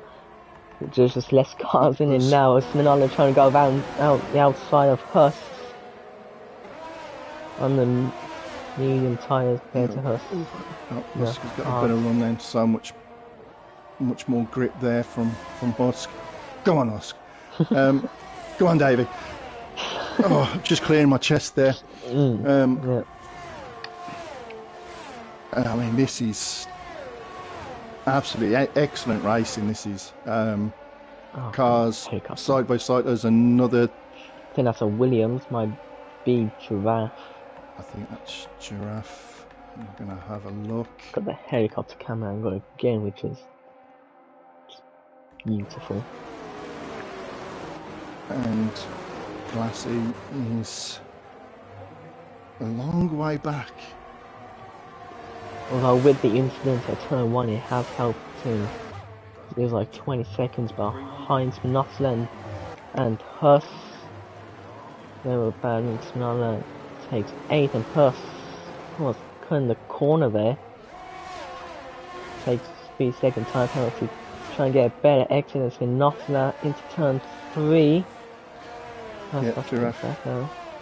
there's just less cars in it now. As Manolo trying to go out the outside of Hurst on the medium tyres compared to Hurst. Husk has got a better run then. So much more grip there from Husk. Go on, Husk. Go on, Davey. Oh, just clearing my chest there. Yeah. I mean, this is absolutely excellent racing. This is cars side by side. There's another. I think that's a Williams. Might be Giraffe. I think that's Giraffe. I'm gonna have a look. Got the helicopter camera angle again, which is just beautiful. And Glassy is a long way back. Although with the incident at turn 1, it has helped him. He was like 20 seconds behind Spinoza and Hurst. They were battling. Spinoza takes 8, and Hurst was cutting the corner there. Takes 3-second time penalty. Try and get a better exit than Spinoza into turn 3.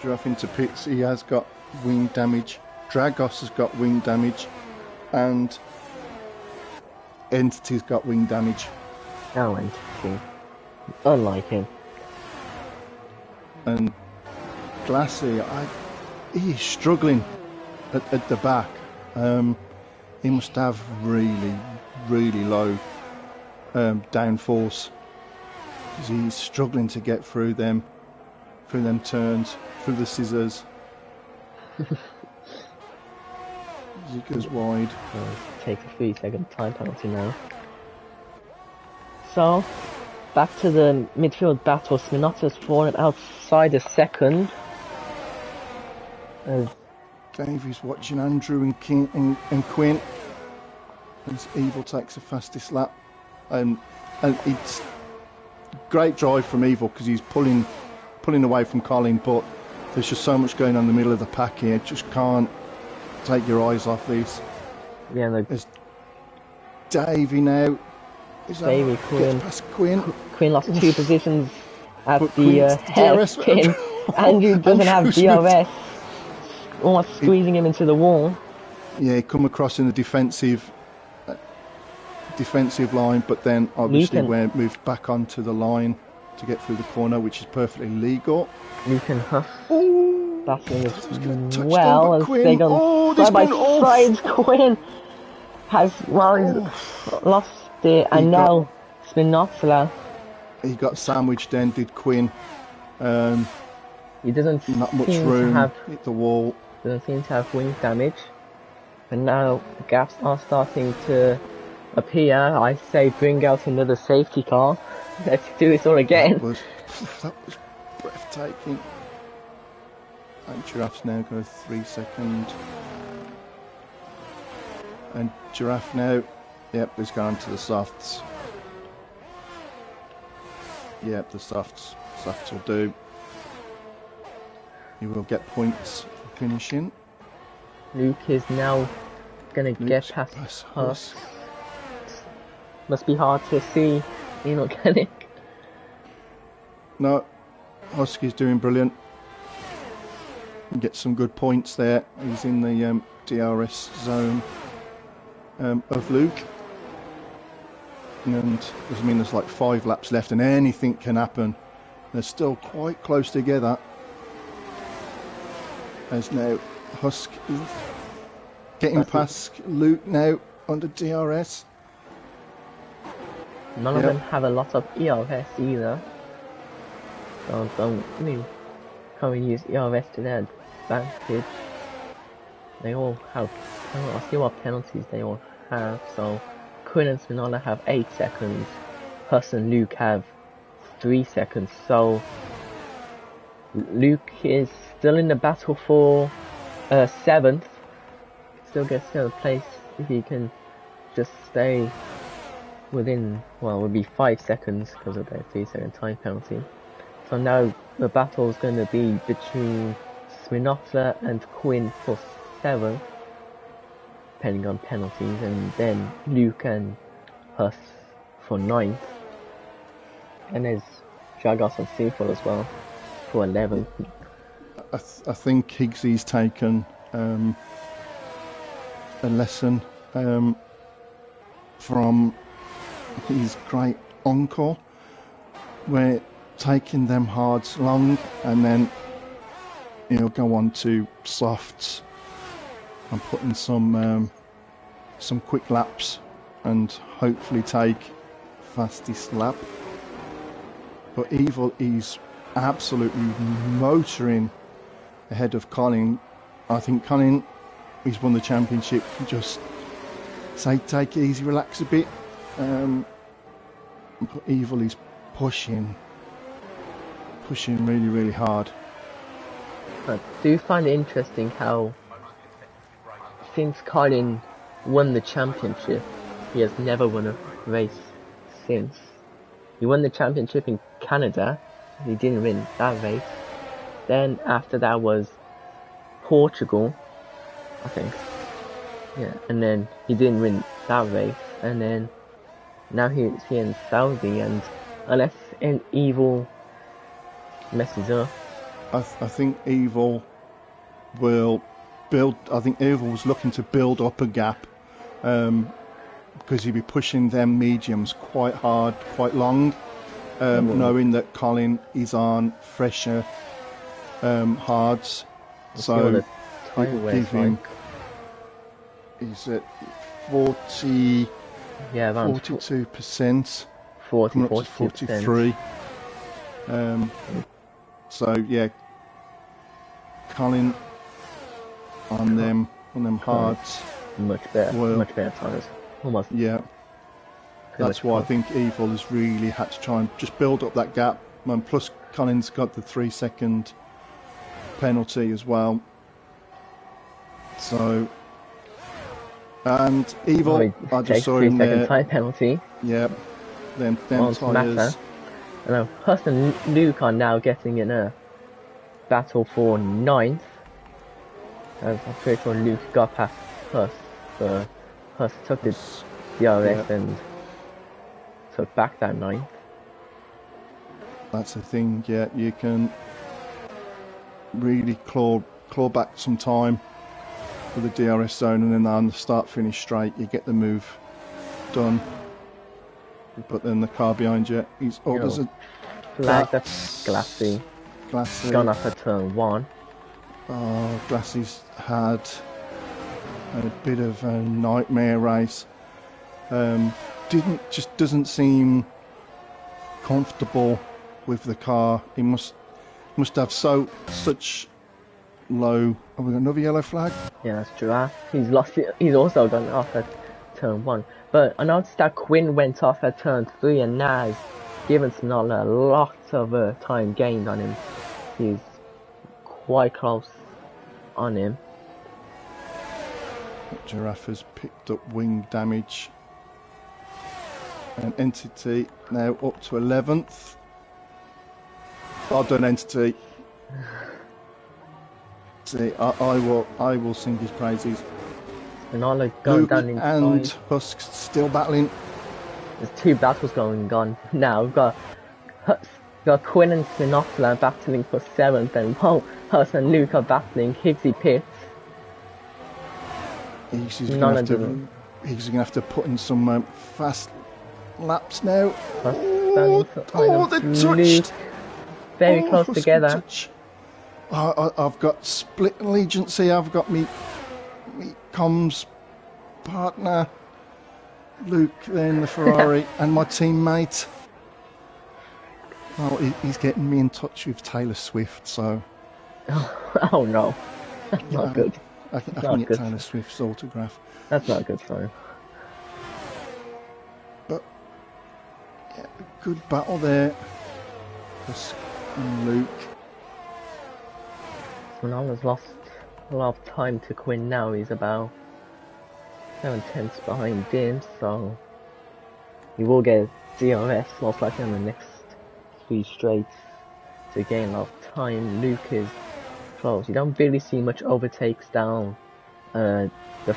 Giraffe into pits. He has got wing damage. Dragos has got wing damage, and Entity's got wing damage. Oh, Entity. Unlike him. And Glassy, he's struggling at the back. He must have really, really low downforce, because he's struggling to get through them through them turns, through the scissors. As it goes wide. Takes a 3-second time penalty now. So, back to the midfield battle. Sminota's fallen outside the second. Davies watching Andrew and Quinn. As Evil takes the fastest lap. And it's great drive from Evil because he's pulling away from Colin, but there's just so much going on in the middle of the pack here. Just can't take your eyes off this. Yeah, there's Davey now. Davey, Quinn. Past Quinn. Quinn lost 2 positions at the hairpin. Andrew doesn't have DRS. Almost squeezing him into the wall. Yeah, he come across in the defensive line, but then obviously we're moved back onto the line to get through the corner, which is perfectly legal. Luke and Huff. Battling as well as they go side by side. Quinn has he's lost it, and now Spinozzola. He got sandwiched then, did Quinn. He doesn't not much room. Hit the wall. Doesn't seem to have wing damage. And now gaps are starting to appear. I say bring out another safety car. Let's do this all again. That was breathtaking. And Giraffe's now go 3 seconds. And Giraffe now, yep, is going to the softs. Yep, the softs will do. You will get points for finishing. Luke is now gonna get past Husk. Must be hard to see inorganic. No, Husk is doing brilliant. Get some good points there. He's in the DRS zone of Luke. And there's like 5 laps left and anything can happen. They're still quite close together. As now Husk is getting past Luke now under DRS. None of them have a lot of ERS either. So don't can't use ERS to their advantage. They all have, I'll see what penalties they all have. So Quinn and Spinola have 8 seconds. Huss and Luke have 3 seconds. So Luke is still in the battle for 7th. Still gets 7th place if he can just stay within, well, it would be 5 seconds because of the 3-second time penalty. So now the battle is going to be between Spinoza and Quinn for 7th, depending on penalties, and then Luke and Huss for 9th. And there's Dragos and Seafall as well for 11th. I think Higgsy's taken a lesson from his great uncle, where taking them hards long and then he'll go on to softs and putting some quick laps and hopefully take fastest lap. But Evil is absolutely motoring ahead of Colin. I think Colin, he's won the championship. Just say take it easy, relax a bit. But Evil is pushing really, really hard. I do find it interesting how since Colin won the championship, he has never won a race since. He won the championship in Canada, he didn't win that race. Then after that was Portugal, I think. Yeah, and then he didn't win that race, and then now he's here in Saudi, and unless an Evil messes up, I think Evil will build. I think Evil was looking to build up a gap because he'd be pushing them mediums quite hard, quite long, knowing that Colin is on fresher hards. So give him. He's at 40. Yeah, around 42%. 40, coming up to 43. So yeah, Colin on them hards. Much better, Well, much better tires. Almost. Yeah, that's why I think Evil has really had to try and just build up that gap. And plus, Colin's got the 3-second penalty as well. So, and Evil, I just saw him there. 3-second time penalty. Yeah, them tyres. I know. Hus and Luke are now getting in a battle for 9th. As I'm pretty sure Luke got past Hus. So Hus took the DRS and took back that 9th. That's the thing, yeah, you can really claw back some time for the DRS zone, and then on the start-finish straight, you get the move done. But then the car behind you, there's a flag. That's Glassy. Gone off at turn 1. Oh, Glassy's had a bit of a nightmare race. Doesn't seem comfortable with the car. He must have such low. Have we got another yellow flag? Yeah, that's true. He's lost it. He's also gone off at turn 1. But I noticed that Quinn went off at turn 3, and now he's given Snolla a lot of time gained on him. He's quite close on him. Giraffe has picked up wing damage. And Entity now up to 11th. Well done, Entity. See, I will sing his praises. Snolla going down inside. And Husk still battling. There's 2 battles going on now. We've got Quinn and Sinopla battling for 7th, and Hus and Luke are battling Higgsy Pitts. He's going to have to put in some fast laps now. They're touched. Very close together. I've got split allegiance here. I've got me comms partner Luke, then the Ferrari, and my teammate. Oh, he's getting me in touch with Taylor Swift, so. Oh no, that's not good. I can get Taylor Swift's autograph. That's not good for him. But yeah, good battle there. And Luke. Ronaldo's lost a lot of time to Quinn now. He's about 7/10 behind him, so he will get DRS most likely on the next 3 straights to gain a lot of time. Luke is close. You don't really see much overtakes down the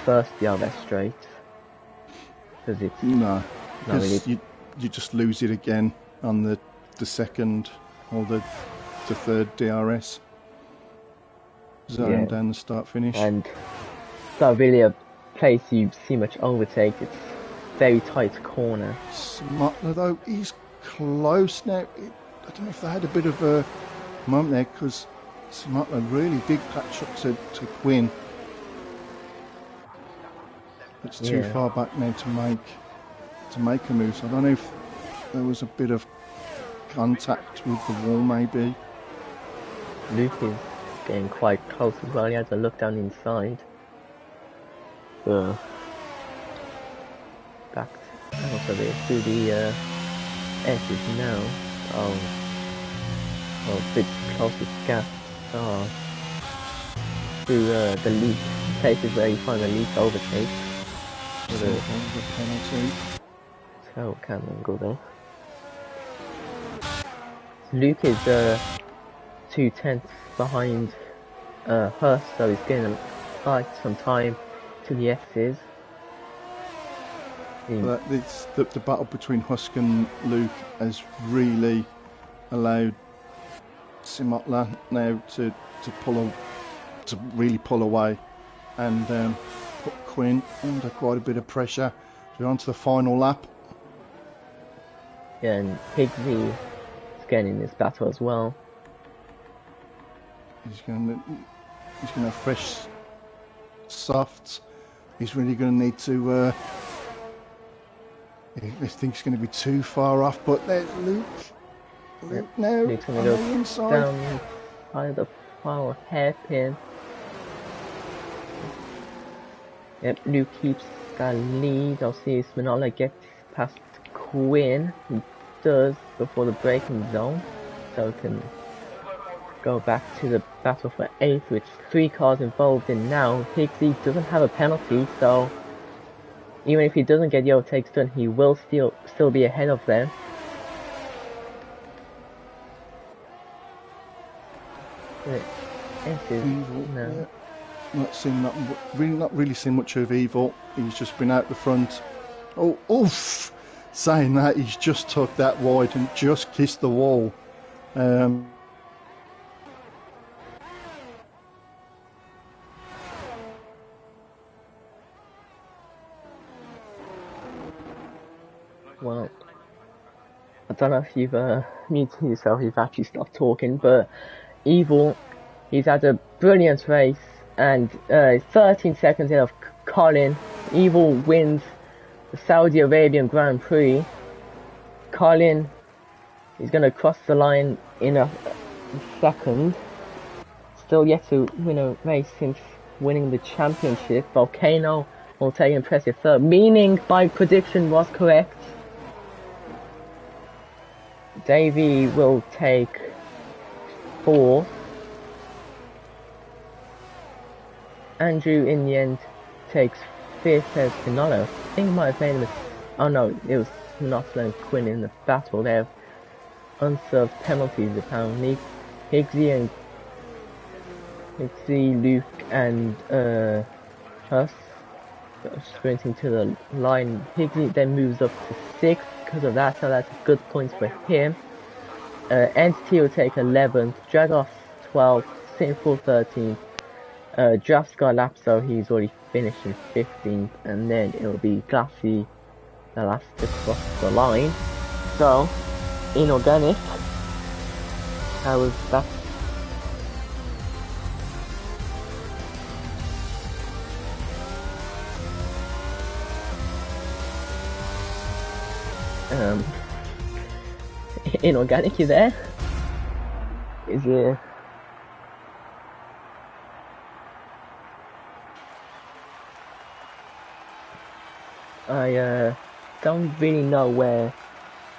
first DRS straight, because it's because you just lose it again on the second or the third DRS zone down the start finish. And it's not really a place you see much overtake. It's very tight corner. Smuggler though, he's close now. I don't know if they had a bit of a moment there, because Smuggler really did catch up to Quinn. It's too far back now to make a move. So I don't know if there was a bit of contact with the wall, maybe. Luke is getting quite close as well. He has a look down inside. Back also to the edges now. Oh, a bit close to gas. Through the leak places where you find the leak overtake. So the penalty. So Cameron go there. Luke is 2/10 behind Hurst, so he's getting quite some time to the X's. The battle between Husk and Luke has really allowed Simotla now to really pull away and put Quinn under quite a bit of pressure. So we're on to the final lap. Yeah, and Higgsy is getting in this battle as well. He's going to have fresh softs. He's really going to need to. I think he's going to be too far off, but there's Luke. Luke now Luke's gonna on go the inside. down by the final hairpin. Yep, Luke keeps that lead. I'll see if Manola gets past Quinn. He does before the braking zone, so we can go back to the battle for 8th, which 3 cars involved in now. Higgsy doesn't have a penalty, so even if he doesn't get the overtakes done, he will still be ahead of them. Evil, no. Yeah. Not really seen much of Evil. He's just been out the front. Oh, oof! Saying that, he's just took that wide and just kissed the wall. Well, I don't know if you've muted yourself, you've actually stopped talking, but Evil, he's had a brilliant race, and 13 seconds ahead of Colin. Evil wins the Saudi Arabian Grand Prix. Colin is going to cross the line in a second. Still yet to win a race since winning the championship. Volcano will take an impressive third, meaning my prediction was correct. Davey will take 4th. Andrew in the end takes 5th as Pinotto. I think he might have made a mistake. Oh no, it was Pinotto and Quinn in the battle. They have unserved penalties apparently. Higgsy, Luke and us sprinting to the line. Higgsy then moves up to 6th because of that, so that's good points for him. Entity will take 11th, Dragos 12th, Sinful 13th. Draft's got a lap, so he's already finished in 15th, and then it'll be Glassy the last to cross the line. So, inorganic, how was that? Inorganic, you there? Is it? I don't really know where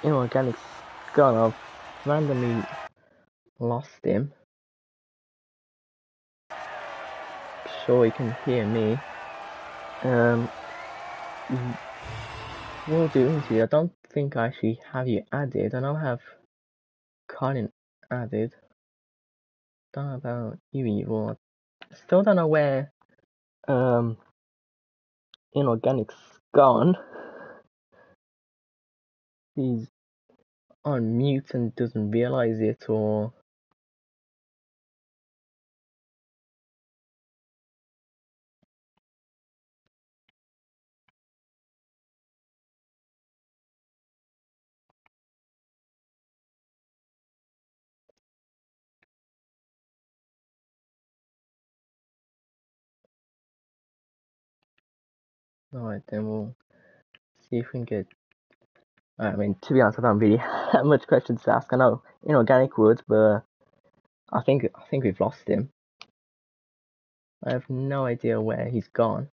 Inorganic's gone. I've randomly lost him. Sure, you can hear me. We'll do interview. I don't think I actually have you added. I don't have Colin added. Don't know about you, Evil. Still don't know where Inorganic's gone. He's on mute and doesn't realize it, or alright, then we'll see if we can get. I mean, to be honest, I don't really have much questions to ask. I know Inorganic would, but I think we've lost him. I have no idea where he's gone.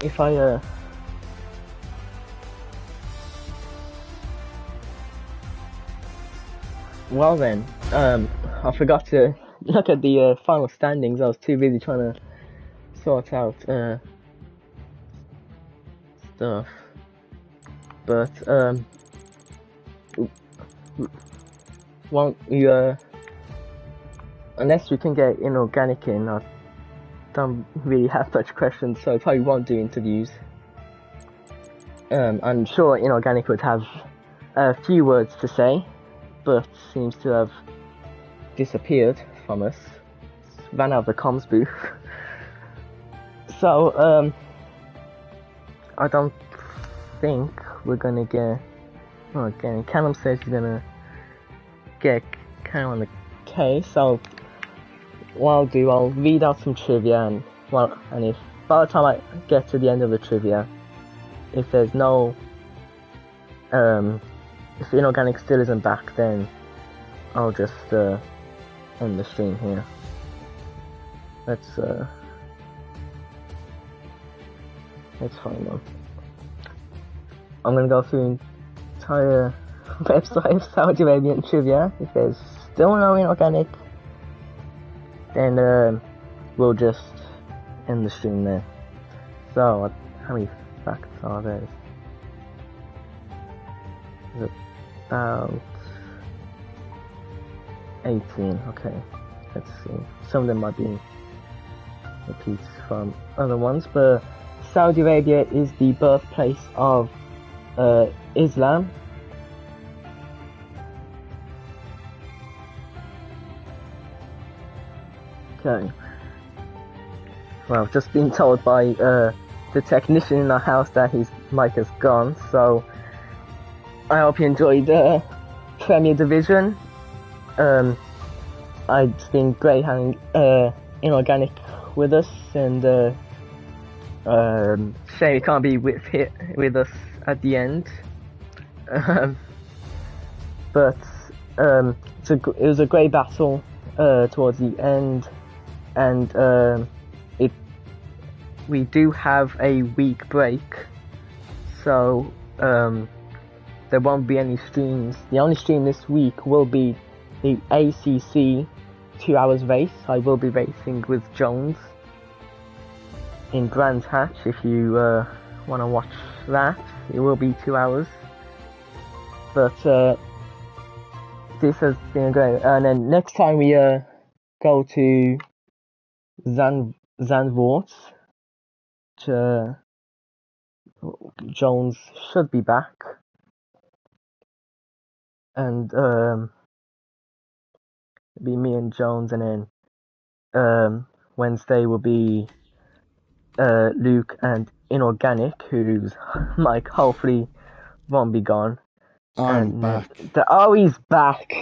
If I well then, I forgot to look at the final standings. I was too busy trying to sort out stuff. But won't you unless we can get Inorganic in, I don't really have much questions, so I probably won't do interviews. I'm sure Inorganic would have a few words to say, but seems to have disappeared from us. Ran out of the comms booth. So, I don't think we're gonna get. Well, again, Callum says he's gonna get kind of on the case. So, what I'll do, I'll read out some trivia and well, and if by the time I get to the end of the trivia, if there's no, if inorganic still isn't back, then I'll just end the stream here. Let's find them. I'm gonna go through the entire website of Saudi Arabian trivia. If there's still no inorganic, then we'll just end the stream there. So, how many facts are there? There's about 18. Okay, let's see. Some of them might be repeats from other ones, but Saudi Arabia is the birthplace of Islam. Okay. Well, I've just been told by the technician in our house that his mic has gone, so I hope you enjoyed Premier Division. It's been great having Inorganic with us, and shame he can't be with us at the end. But it was a great battle towards the end, and we do have a week break, so there won't be any streams. The only stream this week will be the ACC 2 hours race. I will be racing with Jones in Brands Hatch. If you want to watch that, it will be 2 hours. But this has been great. And then next time we go to Zandvoort, Jones should be back, and be me and Jones, and then Wednesday will be Luke and Inorganic, whose mic hopefully won't be gone. I'm back. He's back.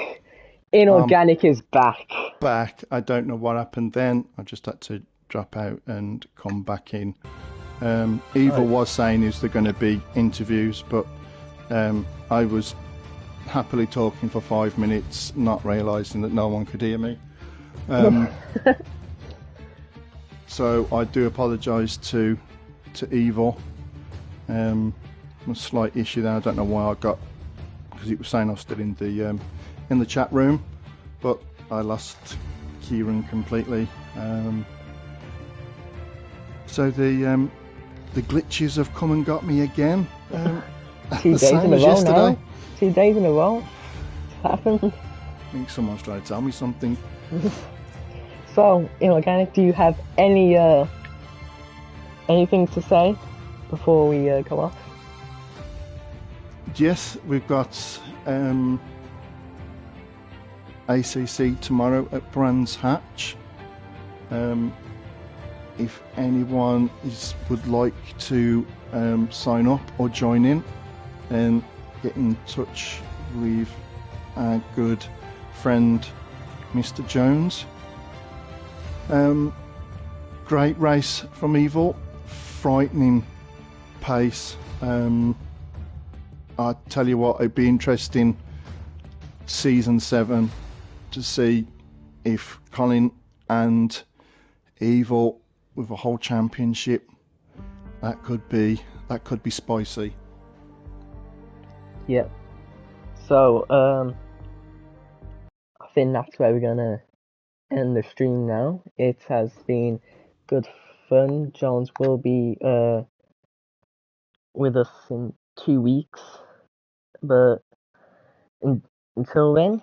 Inorganic is back. I don't know what happened then. I just had to drop out and come back in. Evil was saying is there going to be interviews, but I was happily talking for 5 minutes, not realising that no one could hear me. So I do apologise to Evil. A slight issue there. I don't know why I got, because it was saying I was still in the chat room, but I lost Kieran completely. So the glitches have come and got me again. 2 days in a row yesterday. Now. 2 days in a row. It's happened. I think someone's trying to tell me something. So, Inorganic, do you have any anything to say before we go off? Yes, we've got ACC tomorrow at Brands Hatch. If anyone would like to sign up or join in, then get in touch with our good friend Mr. Jones. Great race from Evil, frightening pace. I tell you what, it'd be interesting season 7 to see if Colin and Evil with a whole championship, that could be spicy. Yep. So I think that's where we're gonna end the stream now. It has been good fun. Jones will be with us in 2 weeks, but until then,